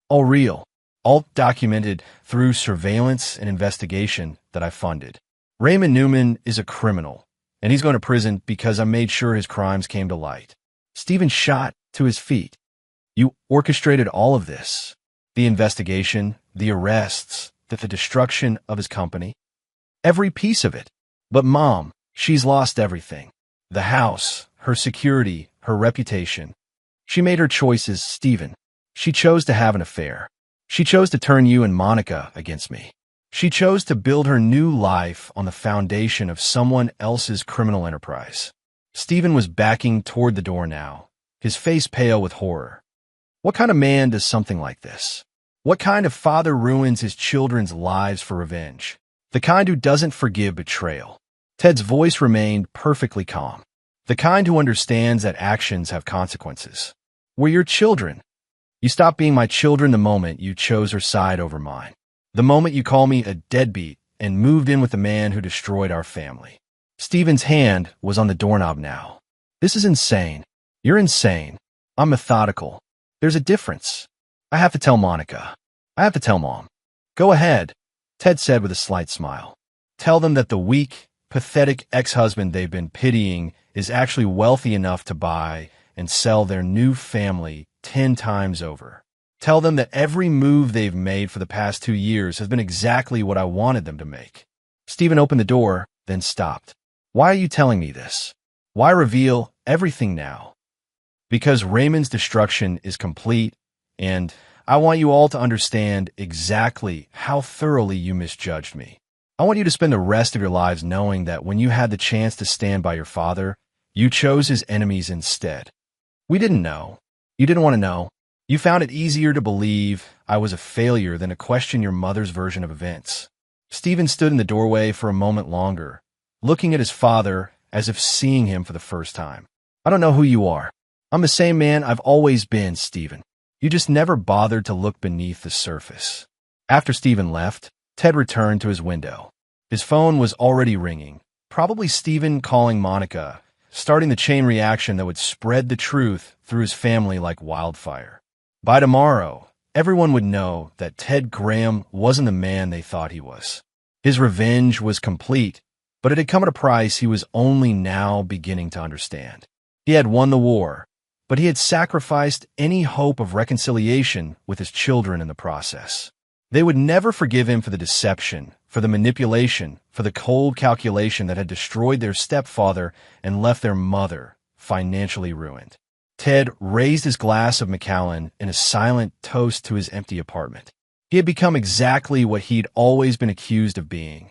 All real, all documented through surveillance and investigation that I funded. Raymond Newman is a criminal, and he's going to prison because I made sure his crimes came to light. Stephen shot to his feet. You orchestrated all of this. The investigation, the arrests, the destruction of his company. Every piece of it. But Mom, she's lost everything. The house, her security, her reputation. She made her choices, Stephen. She chose to have an affair. She chose to turn you and Monica against me. She chose to build her new life on the foundation of someone else's criminal enterprise. Stephen was backing toward the door now, his face pale with horror. What kind of man does something like this? What kind of father ruins his children's lives for revenge? The kind who doesn't forgive betrayal. Ted's voice remained perfectly calm. The kind who understands that actions have consequences. We're your children. You stopped being my children the moment you chose her side over mine. The moment you called me a deadbeat and moved in with the man who destroyed our family. Stephen's hand was on the doorknob now. This is insane. You're insane. I'm methodical. There's a difference. I have to tell Monica. I have to tell Mom. Go ahead, Ted said with a slight smile. Tell them that the weak, pathetic ex-husband they've been pitying is actually wealthy enough to buy and sell their new family 10 times over. Tell them that every move they've made for the past 2 years has been exactly what I wanted them to make. Stephen opened the door, then stopped. Why are you telling me this? Why reveal everything now? Because Raymond's destruction is complete, and I want you all to understand exactly how thoroughly you misjudged me. I want you to spend the rest of your lives knowing that when you had the chance to stand by your father, you chose his enemies instead. We didn't know. You didn't want to know. You found it easier to believe I was a failure than to question your mother's version of events. Stephen stood in the doorway for a moment longer, looking at his father as if seeing him for the first time. I don't know who you are. I'm the same man I've always been, Stephen. You just never bothered to look beneath the surface. After Stephen left, Ted returned to his window. His phone was already ringing, probably Stephen calling Monica, starting the chain reaction that would spread the truth through his family like wildfire. By tomorrow, everyone would know that Ted Graham wasn't the man they thought he was. His revenge was complete, but it had come at a price he was only now beginning to understand. He had won the war, but he had sacrificed any hope of reconciliation with his children in the process. They would never forgive him for the deception, for the manipulation, for the cold calculation that had destroyed their stepfather and left their mother financially ruined. Ted raised his glass of Macallan in a silent toast to his empty apartment. He had become exactly what he'd always been accused of being,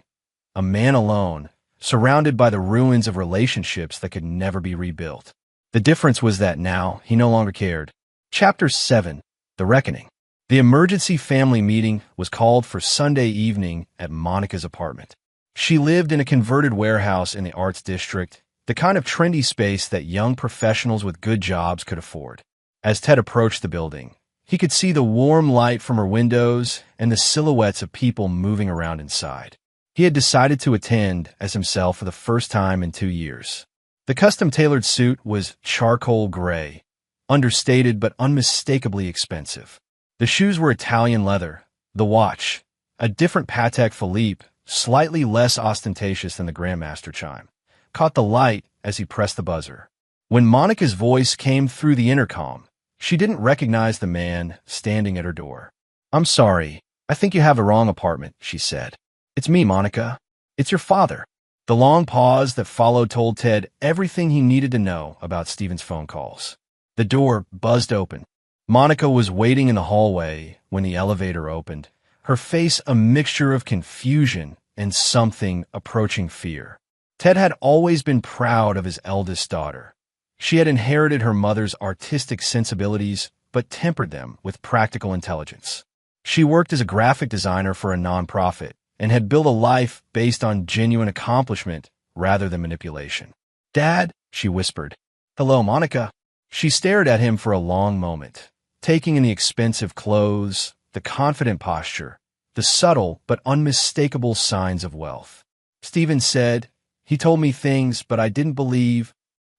a man alone, surrounded by the ruins of relationships that could never be rebuilt. The difference was that now he no longer cared. Chapter 7, The Reckoning. The emergency family meeting was called for Sunday evening at Monica's apartment. She lived in a converted warehouse in the Arts District, the kind of trendy space that young professionals with good jobs could afford. As Ted approached the building, he could see the warm light from her windows and the silhouettes of people moving around inside. He had decided to attend as himself for the first time in 2 years. The custom-tailored suit was charcoal gray, understated but unmistakably expensive. The shoes were Italian leather, the watch, a different Patek Philippe, slightly less ostentatious than the Grandmaster chime, caught the light as he pressed the buzzer. When Monica's voice came through the intercom, she didn't recognize the man standing at her door. "I'm sorry, I think you have the wrong apartment," she said. "It's me, Monica. It's your father." The long pause that followed told Ted everything he needed to know about Stephen's phone calls. The door buzzed open. Monica was waiting in the hallway when the elevator opened, her face a mixture of confusion and something approaching fear. Ted had always been proud of his eldest daughter. She had inherited her mother's artistic sensibilities, but tempered them with practical intelligence. She worked as a graphic designer for a nonprofit and had built a life based on genuine accomplishment rather than manipulation. "Dad," she whispered. "Hello, Monica." She stared at him for a long moment, taking in the expensive clothes, the confident posture, the subtle but unmistakable signs of wealth. Stephen said, "He told me things, but I didn't believe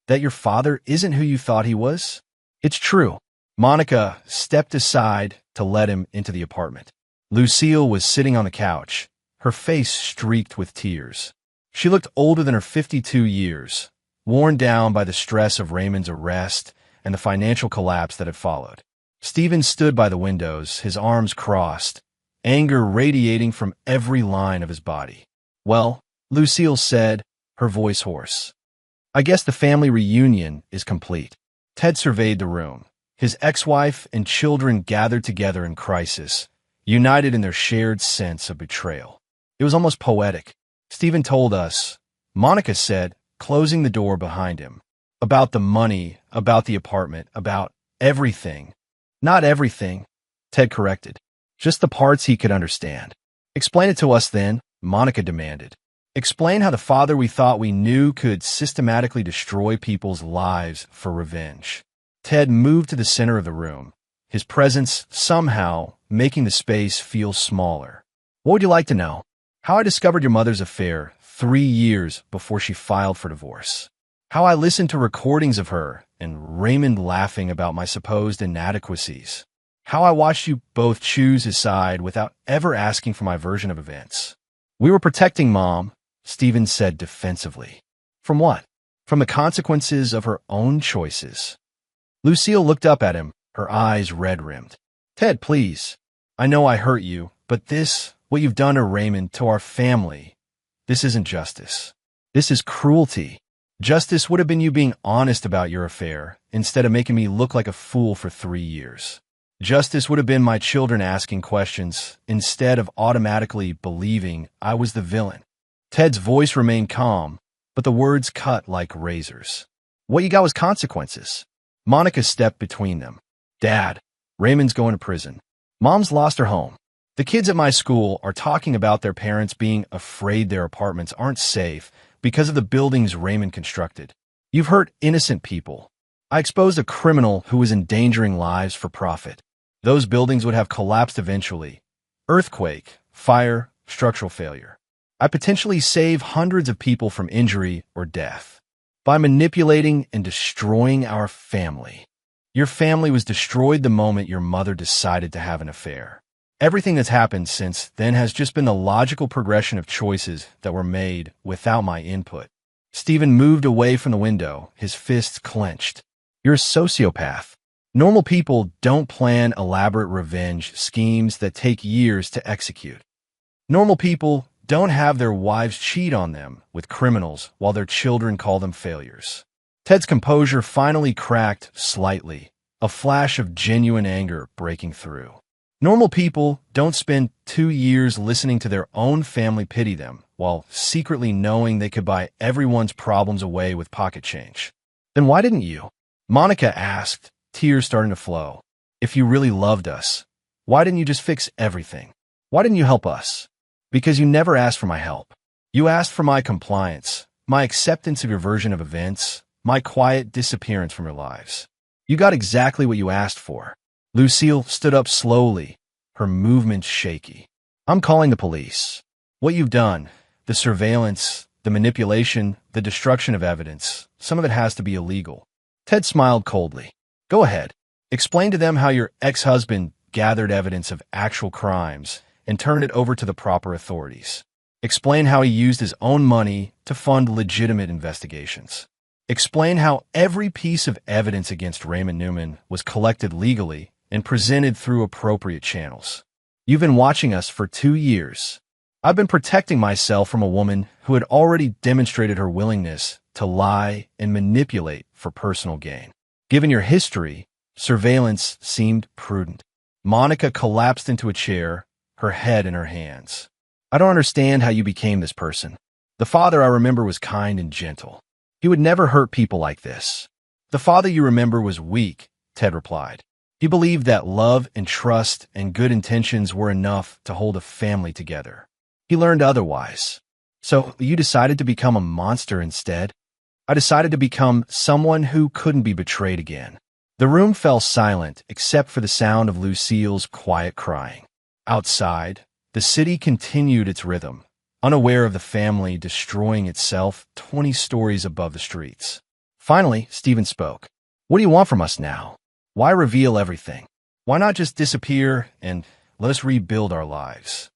that your father isn't who you thought he was." "It's true." Monica stepped aside to let him into the apartment. Lucille was sitting on the couch, her face streaked with tears. She looked older than her 52 years, worn down by the stress of Raymond's arrest and the financial collapse that had followed. Stephen stood by the windows, his arms crossed, anger radiating from every line of his body. "Well," Lucille said, her voice hoarse, "I guess the family reunion is complete." Ted surveyed the room. His ex-wife and children gathered together in crisis, united in their shared sense of betrayal. It was almost poetic. "Stephen told us," Monica said, closing the door behind him, "about the money, about the apartment, about everything." "Not everything," Ted corrected. "Just the parts he could understand." "Explain it to us then," Monica demanded. "Explain how the father we thought we knew could systematically destroy people's lives for revenge." Ted moved to the center of the room, his presence somehow making the space feel smaller. "What would you like to know?" "How I discovered your mother's affair 3 years before she filed for divorce. How I listened to recordings of her and Raymond laughing about my supposed inadequacies. How I watched you both choose his side without ever asking for my version of events." "We were protecting Mom," Stephen said defensively. "From what?" "From the consequences of her own choices." Lucille looked up at him, her eyes red-rimmed. "Ted, please. I know I hurt you, but what you've done to Raymond, to our family, this isn't justice. This is cruelty. Justice would have been you being honest about your affair, instead of making me look like a fool for 3 years. Justice would have been my children asking questions, instead of automatically believing I was the villain." Ted's voice remained calm, but the words cut like razors. "What you got was consequences." Monica stepped between them. "Dad, Raymond's going to prison. Mom's lost her home. The kids at my school are talking about their parents being afraid their apartments aren't safe because of the buildings Raymond constructed. You've hurt innocent people. I exposed a criminal who was endangering lives for profit. Those buildings would have collapsed eventually. Earthquake, fire, structural failure. I potentially save hundreds of people from injury or death. By manipulating and destroying our family. Your family was destroyed the moment your mother decided to have an affair. Everything that's happened since then has just been the logical progression of choices that were made without my input." Stephen moved away from the window, his fists clenched. "You're a sociopath. Normal people don't plan elaborate revenge schemes that take years to execute. Normal people don't have their wives cheat on them with criminals while their children call them failures." Ted's composure finally cracked slightly, a flash of genuine anger breaking through. "Normal people don't spend 2 years listening to their own family pity them while secretly knowing they could buy everyone's problems away with pocket change." "Then why didn't you?" Monica asked, tears starting to flow. "If you really loved us, why didn't you just fix everything? Why didn't you help us?" "Because you never asked for my help. You asked for my compliance, my acceptance of your version of events, my quiet disappearance from your lives. You got exactly what you asked for." Lucille stood up slowly, her movements shaky. "I'm calling the police. What you've done, the surveillance, the manipulation, the destruction of evidence, some of it has to be illegal." Ted smiled coldly. Go ahead. Explain to them how your ex-husband gathered evidence of actual crimes and turned it over to the proper authorities. Explain how he used his own money to fund legitimate investigations. Explain how every piece of evidence against Raymond Newman was collected legally and presented through appropriate channels. You've been watching us for 2 years. I've been protecting myself from a woman who had already demonstrated her willingness to lie and manipulate for personal gain. Given your history, surveillance seemed prudent. Monica collapsed into a chair, her head in her hands. I don't understand how you became this person. The father I remember was kind and gentle. He would never hurt people like this. The father you remember was weak, Ted replied. He believed that love and trust and good intentions were enough to hold a family together. He learned otherwise. So you decided to become a monster instead? I decided to become someone who couldn't be betrayed again. The room fell silent except for the sound of Lucille's quiet crying. Outside, the city continued its rhythm, unaware of the family destroying itself 20 stories above the streets. Finally, Stephen spoke. What do you want from us now? Why reveal everything? Why not just disappear and let us rebuild our lives?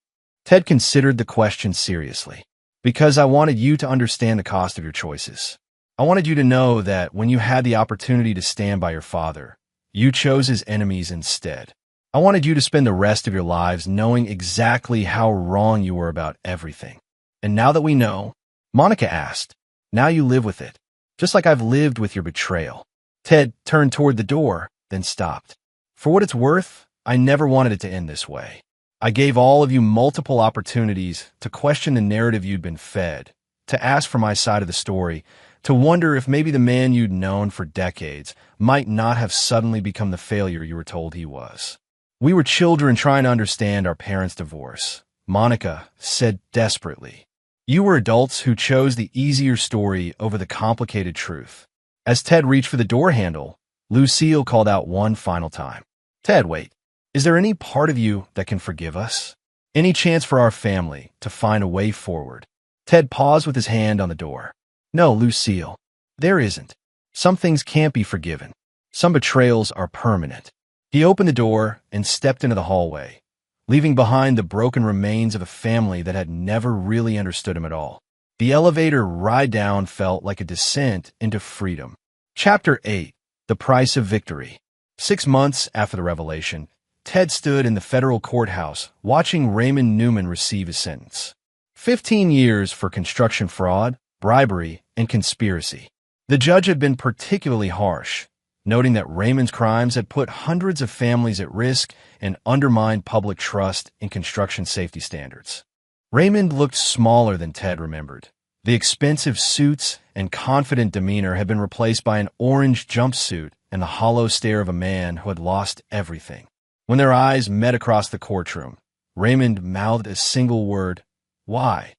Ted considered the question seriously. Because I wanted you to understand the cost of your choices. I wanted you to know that when you had the opportunity to stand by your father, you chose his enemies instead. I wanted you to spend the rest of your lives knowing exactly how wrong you were about everything. And now that we know, Monica asked, now you live with it, just like I've lived with your betrayal. Ted turned toward the door, then stopped. For what it's worth, I never wanted it to end this way. I gave all of you multiple opportunities to question the narrative you'd been fed, to ask for my side of the story, to wonder if maybe the man you'd known for decades might not have suddenly become the failure you were told he was. We were children trying to understand our parents' divorce, Monica said desperately. You were adults who chose the easier story over the complicated truth. As Ted reached for the door handle, Lucille called out one final time. Ted, wait. Is there any part of you that can forgive us? Any chance for our family to find a way forward? Ted paused with his hand on the door. No, Lucille, there isn't. Some things can't be forgiven. Some betrayals are permanent. He opened the door and stepped into the hallway, leaving behind the broken remains of a family that had never really understood him at all. The elevator ride down felt like a descent into freedom. Chapter 8. The Price of Victory. 6 months after the revelation, Ted stood in the federal courthouse watching Raymond Newman receive his sentence. 15 years for construction fraud, bribery, and conspiracy. The judge had been particularly harsh, noting that Raymond's crimes had put hundreds of families at risk and undermined public trust in construction safety standards. Raymond looked smaller than Ted remembered. The expensive suits and confident demeanor had been replaced by an orange jumpsuit and the hollow stare of a man who had lost everything. When their eyes met across the courtroom, Raymond mouthed a single word, "Why?"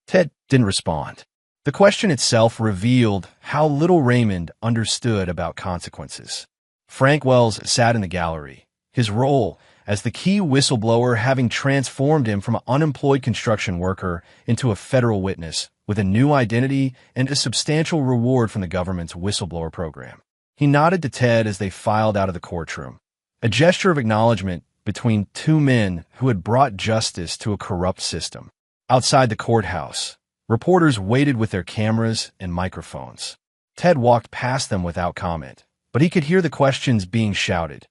Ted didn't respond. The question itself revealed how little Raymond understood about consequences. Frank Wells sat in the gallery, his role as the key whistleblower having transformed him from an unemployed construction worker into a federal witness with a new identity and a substantial reward from the government's whistleblower program. He nodded to Ted as they filed out of the courtroom, a gesture of acknowledgement between two men who had brought justice to a corrupt system. Outside the courthouse, reporters waited with their cameras and microphones. Ted walked past them without comment, but he could hear the questions being shouted.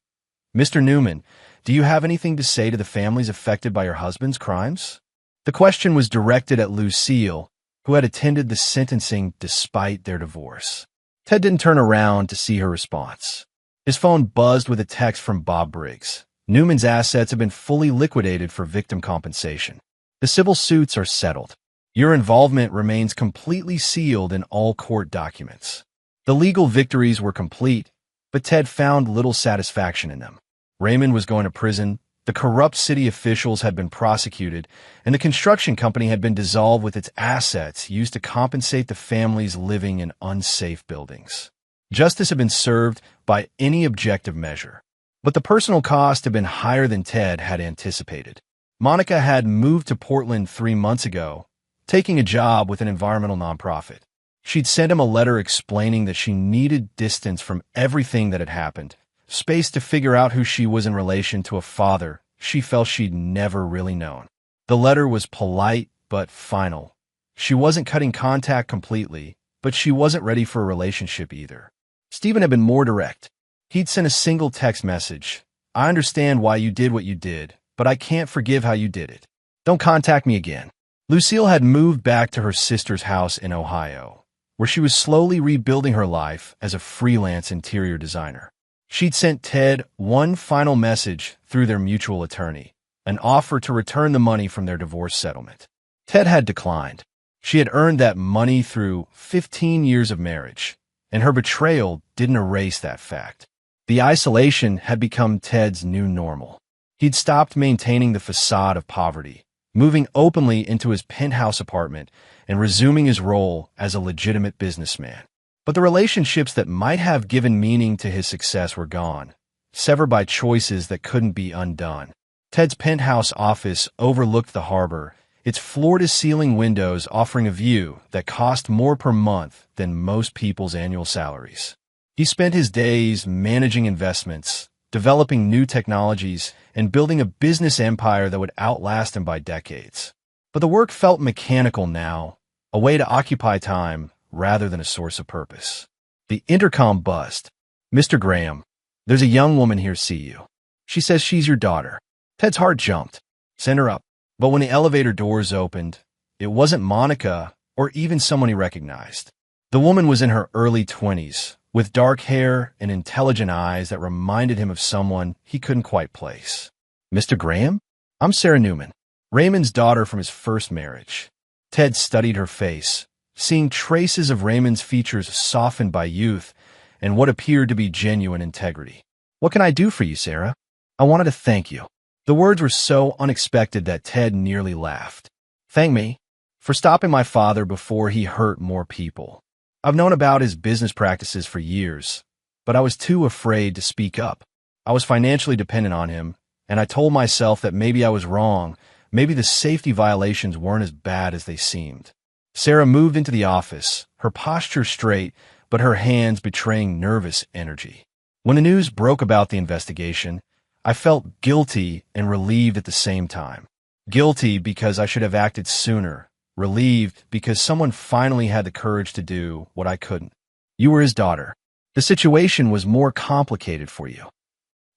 Mr. Newman, do you have anything to say to the families affected by your husband's crimes? The question was directed at Lucille, who had attended the sentencing despite their divorce. Ted didn't turn around to see her response. His phone buzzed with a text from Bob Briggs. Newman's assets have been fully liquidated for victim compensation. The civil suits are settled. Your involvement remains completely sealed in all court documents. The legal victories were complete, but Ted found little satisfaction in them. Raymond was going to prison, the corrupt city officials had been prosecuted, and the construction company had been dissolved with its assets used to compensate the families living in unsafe buildings. Justice had been served by any objective measure, but the personal cost had been higher than Ted had anticipated. Monica had moved to Portland 3 months ago, taking a job with an environmental nonprofit. She'd sent him a letter explaining that she needed distance from everything that had happened, space to figure out who she was in relation to a father she felt she'd never really known. The letter was polite but final. She wasn't cutting contact completely, but she wasn't ready for a relationship either. Stephen had been more direct. He'd sent a single text message. "I understand why you did what you did, but I can't forgive how you did it. Don't contact me again." Lucille had moved back to her sister's house in Ohio, where she was slowly rebuilding her life as a freelance interior designer. She'd sent Ted one final message through their mutual attorney, an offer to return the money from their divorce settlement. Ted had declined. She had earned that money through 15 years of marriage, and her betrayal didn't erase that fact. The isolation had become Ted's new normal. He'd stopped maintaining the facade of poverty, moving openly into his penthouse apartment and resuming his role as a legitimate businessman. But the relationships that might have given meaning to his success were gone, severed by choices that couldn't be undone. Ted's penthouse office overlooked the harbor, its floor-to-ceiling windows offering a view that cost more per month than most people's annual salaries. He spent his days managing investments, developing new technologies, and building a business empire that would outlast him by decades. But the work felt mechanical now, a way to occupy time rather than a source of purpose. The intercom buzzed. "Mr. Graham, there's a young woman here to see you. She says she's your daughter." Ted's heart jumped. "Send her up." But when the elevator doors opened, it wasn't Monica or even someone he recognized. The woman was in her early 20s, with dark hair and intelligent eyes that reminded him of someone he couldn't quite place. "Mr. Graham? I'm Sarah Newman, Raymond's daughter from his first marriage." Ted studied her face, seeing traces of Raymond's features softened by youth and what appeared to be genuine integrity. "What can I do for you, Sarah? I wanted to thank you." The words were so unexpected that Ted nearly laughed. "Thank me for stopping my father before he hurt more people. I've known about his business practices for years, but I was too afraid to speak up. I was financially dependent on him, and I told myself that maybe I was wrong, maybe the safety violations weren't as bad as they seemed." Sarah moved into the office, her posture straight, but her hands betraying nervous energy. "When the news broke about the investigation, I felt guilty and relieved at the same time. Guilty because I should have acted sooner. Relieved because someone finally had the courage to do what I couldn't. You were his daughter. The situation was more complicated for you.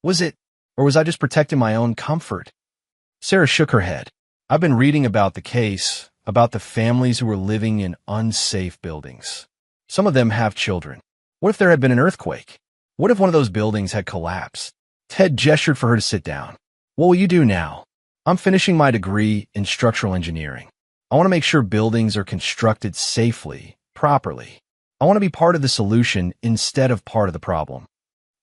Was it, or was I just protecting my own comfort?" Sarah shook her head. "I've been reading about the case, about the families who were living in unsafe buildings. Some of them have children. What if there had been an earthquake? What if one of those buildings had collapsed?" Ted gestured for her to sit down. "What will you do now?" "I'm finishing my degree in structural engineering. I want to make sure buildings are constructed safely, properly. I want to be part of the solution instead of part of the problem."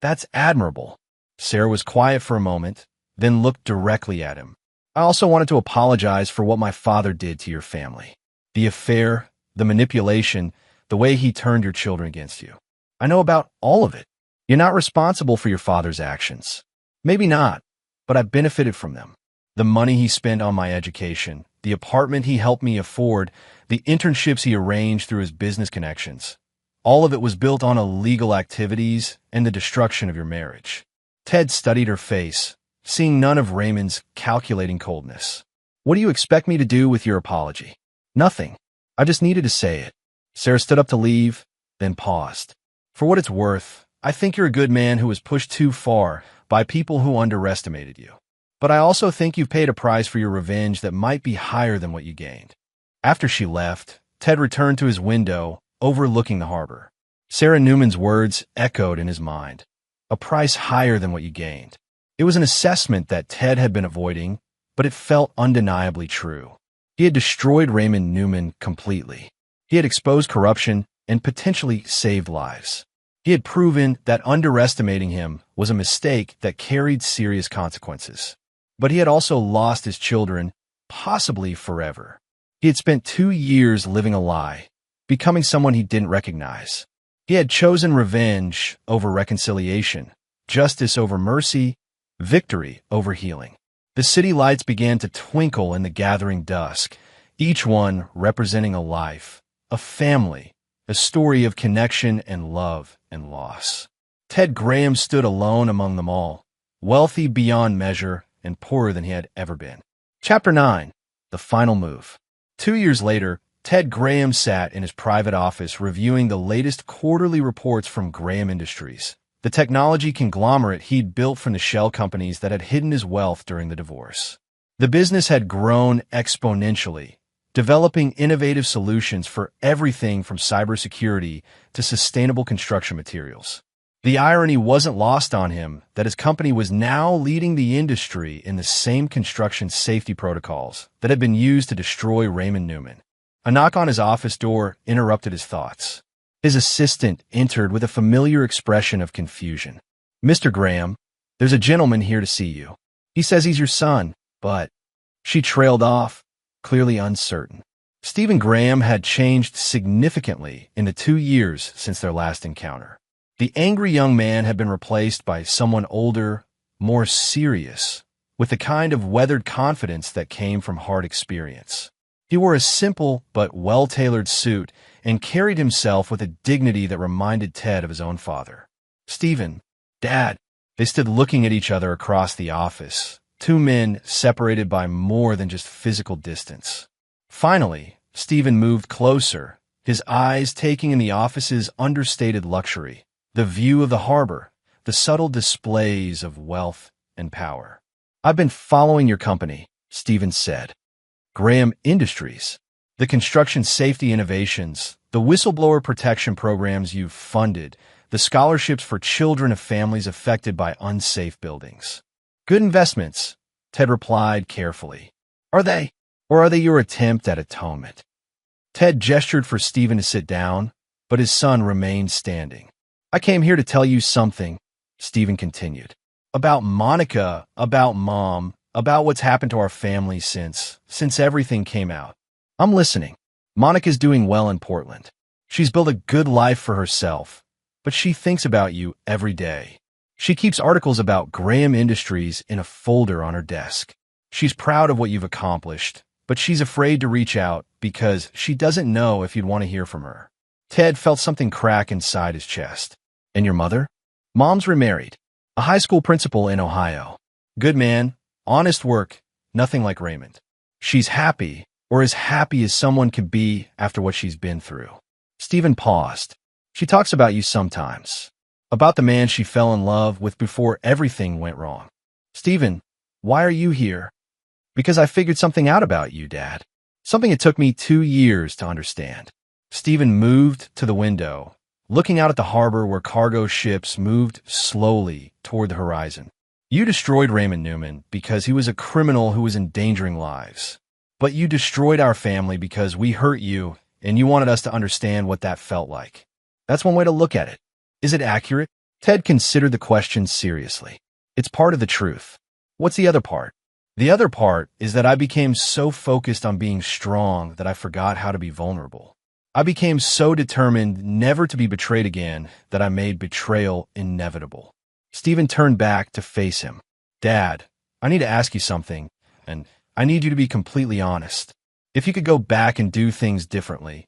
"That's admirable." Sarah was quiet for a moment, then looked directly at him. "I also wanted to apologize for what my father did to your family. The affair, the manipulation, the way he turned your children against you. I know about all of it. You're not responsible for your father's actions. Maybe not, but I benefited from them. The money he spent on my education, the apartment he helped me afford, the internships he arranged through his business connections. All of it was built on illegal activities and the destruction of your marriage." Ted studied her face, seeing none of Raymond's calculating coldness. "What do you expect me to do with your apology?" "Nothing. I just needed to say it." Sarah stood up to leave, then paused. "For what it's worth, I think you're a good man who was pushed too far by people who underestimated you. But I also think you've paid a price for your revenge that might be higher than what you gained." After she left, Ted returned to his window, overlooking the harbor. Sarah Newman's words echoed in his mind. A price higher than what you gained. It was an assessment that Ted had been avoiding, but it felt undeniably true. He had destroyed Raymond Newman completely. He had exposed corruption and potentially saved lives. He had proven that underestimating him was a mistake that carried serious consequences. But he had also lost his children, possibly forever. He had spent 2 years living a lie, becoming someone he didn't recognize. He had chosen revenge over reconciliation, justice over mercy, victory over healing. The city lights began to twinkle in the gathering dusk, each one representing a life, a family, a story of connection and love and loss. Ted Graham stood alone among them all, wealthy beyond measure and poorer than he had ever been. Chapter 9. The Final Move. 2 years later, Ted Graham sat in his private office reviewing the latest quarterly reports from Graham Industries, the technology conglomerate he'd built from the shell companies that had hidden his wealth during the divorce. The business had grown exponentially, developing innovative solutions for everything from cybersecurity to sustainable construction materials. The irony wasn't lost on him that his company was now leading the industry in the same construction safety protocols that had been used to destroy Raymond Newman. A knock on his office door interrupted his thoughts. His assistant entered with a familiar expression of confusion. "Mr. Graham, there's a gentleman here to see you. He says he's your son, but—" She trailed off, clearly uncertain. Stephen Graham had changed significantly in the 2 years since their last encounter. The angry young man had been replaced by someone older, more serious, with the kind of weathered confidence that came from hard experience. He wore a simple but well-tailored suit and carried himself with a dignity that reminded Ted of his own father. "Stephen, Dad." They stood looking at each other across the office, two men separated by more than just physical distance. Finally, Stephen moved closer, his eyes taking in the office's understated luxury, the view of the harbor, the subtle displays of wealth and power. "I've been following your company," Stephen said. "Graham Industries. The construction safety innovations, the whistleblower protection programs you've funded, the scholarships for children of families affected by unsafe buildings. Good investments," Ted replied carefully. "Are they? Or are they your attempt at atonement?" Ted gestured for Stephen to sit down, but his son remained standing. "I came here to tell you something," Stephen continued. "About Monica, about Mom, about what's happened to our family since everything came out. I'm listening. Monica's doing well in Portland. She's built a good life for herself, but she thinks about you every day. She keeps articles about Graham Industries in a folder on her desk. She's proud of what you've accomplished, but she's afraid to reach out because she doesn't know if you'd want to hear from her." Ted felt something crack inside his chest. "And your mother?" "Mom's remarried. A high school principal in Ohio. Good man, honest work, nothing like Raymond. She's happy, or as happy as someone can be after what she's been through." Stephen paused. "She talks about you sometimes. About the man she fell in love with before everything went wrong." "Stephen, why are you here?" "Because I figured something out about you, Dad. Something it took me 2 years to understand." Stephen moved to the window, looking out at the harbor where cargo ships moved slowly toward the horizon. "You destroyed Raymond Newman because he was a criminal who was endangering lives. But you destroyed our family because we hurt you and you wanted us to understand what that felt like. That's one way to look at it. Is it accurate?" Ted considered the question seriously. "It's part of the truth. What's the other part?" "The other part is that I became so focused on being strong that I forgot how to be vulnerable. I became so determined never to be betrayed again that I made betrayal inevitable." Stephen turned back to face him. "Dad, I need to ask you something, and I need you to be completely honest. If you could go back and do things differently,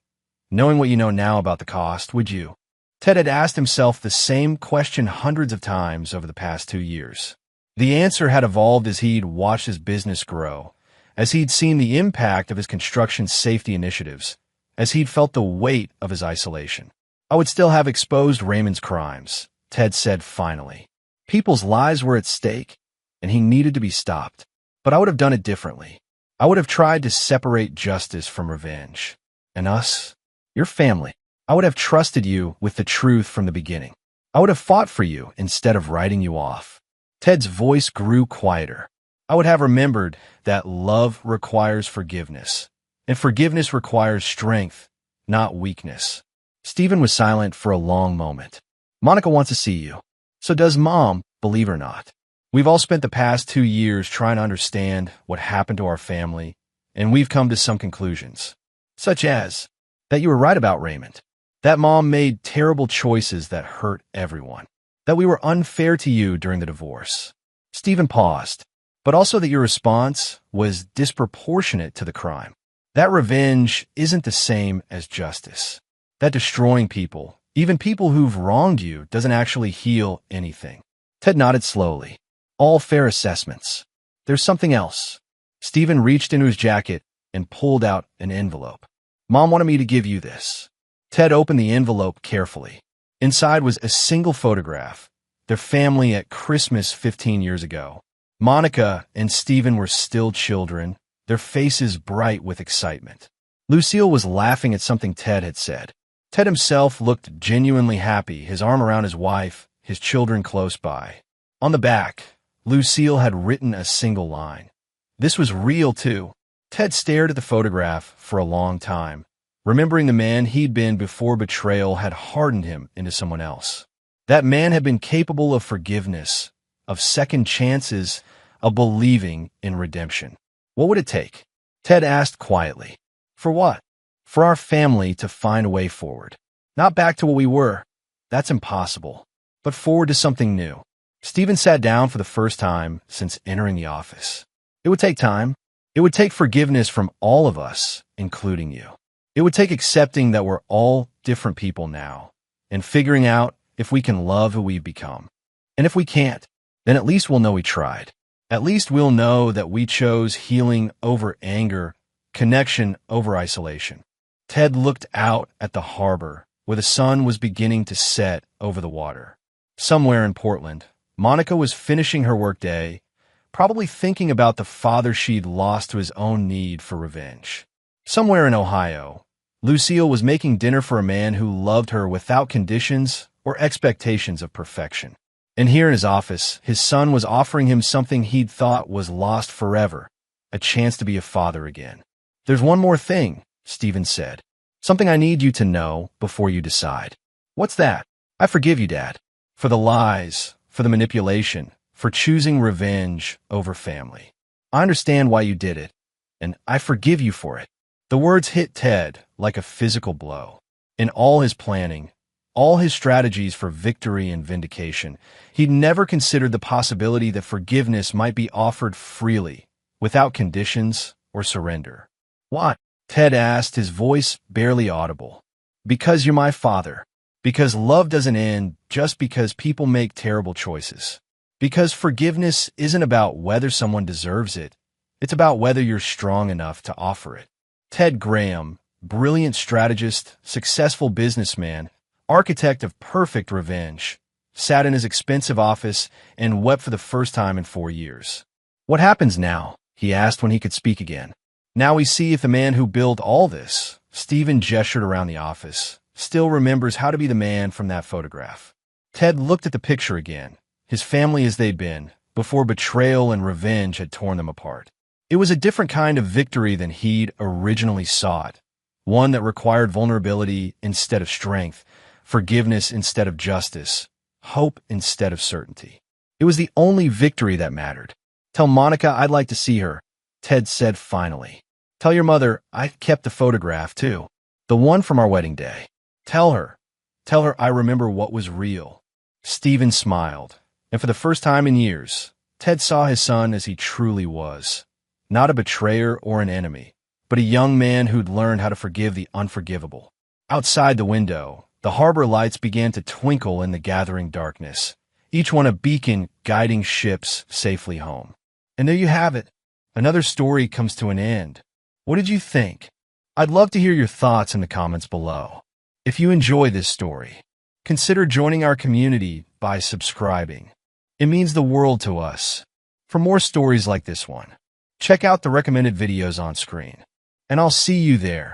knowing what you know now about the cost, would you?" Ted had asked himself the same question hundreds of times over the past 2 years. The answer had evolved as he'd watched his business grow, as he'd seen the impact of his construction safety initiatives, as he'd felt the weight of his isolation. "I would still have exposed Raymond's crimes," Ted said finally. "People's lives were at stake, and he needed to be stopped. But I would have done it differently. I would have tried to separate justice from revenge. And us, your family, I would have trusted you with the truth from the beginning. I would have fought for you instead of writing you off." Ted's voice grew quieter. "I would have remembered that love requires forgiveness, and forgiveness requires strength, not weakness." Stephen was silent for a long moment. "Monica wants to see you. So does Mom, believe it or not. We've all spent the past 2 years trying to understand what happened to our family, and we've come to some conclusions. Such as that you were right about Raymond, that Mom made terrible choices that hurt everyone, that we were unfair to you during the divorce." Stephen paused, "but also that your response was disproportionate to the crime. That revenge isn't the same as justice. That destroying people, Even people who've wronged you doesn't actually heal anything. Ted nodded slowly. All fair assessments. There's something else. Stephen reached into his jacket and pulled out an envelope. Mom wanted me to give you this. Ted opened the envelope carefully. Inside was a single photograph. Their family at Christmas 15 years ago. Monica and Stephen were still children, their faces bright with excitement. Lucille was laughing at something Ted had said. Ted himself looked genuinely happy, his arm around his wife, his children close by. On the back, Lucille had written a single line. This was real, too. Ted stared at the photograph for a long time, remembering the man he'd been before betrayal had hardened him into someone else. That man had been capable of forgiveness, of second chances, of believing in redemption. What would it take? Ted asked quietly. For what? For our family to find a way forward. Not back to what we were. That's impossible. But forward to something new. Stephen sat down for the first time since entering the office. It would take time. It would take forgiveness from all of us, including you. It would take accepting that we're all different people now, and figuring out if we can love who we've become. And if we can't, then at least we'll know we tried. At least we'll know that we chose healing over anger, connection over isolation. Ted looked out at the harbor, where the sun was beginning to set over the water. Somewhere in Portland, Monica was finishing her workday, probably thinking about the father she'd lost to his own need for revenge. Somewhere in Ohio, Lucille was making dinner for a man who loved her without conditions or expectations of perfection. And here in his office, his son was offering him something he'd thought was lost forever, a chance to be a father again. There's one more thing, Stephen said. Something I need you to know before you decide. What's that? I forgive you, Dad. For the lies, for the manipulation, for choosing revenge over family. I understand why you did it, and I forgive you for it. The words hit Ted like a physical blow. In all his planning, all his strategies for victory and vindication, he'd never considered the possibility that forgiveness might be offered freely, without conditions or surrender. Why? Ted asked, his voice barely audible. Because you're my father. Because love doesn't end just because people make terrible choices. Because forgiveness isn't about whether someone deserves it. It's about whether you're strong enough to offer it. Ted Graham, brilliant strategist, successful businessman, architect of perfect revenge, sat in his expensive office and wept for the first time in 4 years. What happens now? He asked when he could speak again. Now we see if the man who built all this, Stephen gestured around the office, still remembers how to be the man from that photograph. Ted looked at the picture again, his family as they'd been, before betrayal and revenge had torn them apart. It was a different kind of victory than he'd originally sought, one that required vulnerability instead of strength, forgiveness instead of justice, hope instead of certainty. It was the only victory that mattered. Tell Monica I'd like to see her, Ted said finally. Tell your mother I kept the photograph too, the one from our wedding day. Tell her I remember what was real. Stephen smiled, and for the first time in years, Ted saw his son as he truly was. Not a betrayer or an enemy, but a young man who'd learned how to forgive the unforgivable. Outside the window, the harbor lights began to twinkle in the gathering darkness, each one a beacon guiding ships safely home. And there you have it. Another story comes to an end. What did you think? I'd love to hear your thoughts in the comments below. If you enjoy this story, consider joining our community by subscribing. It means the world to us. For more stories like this one, check out the recommended videos on screen. And I'll see you there.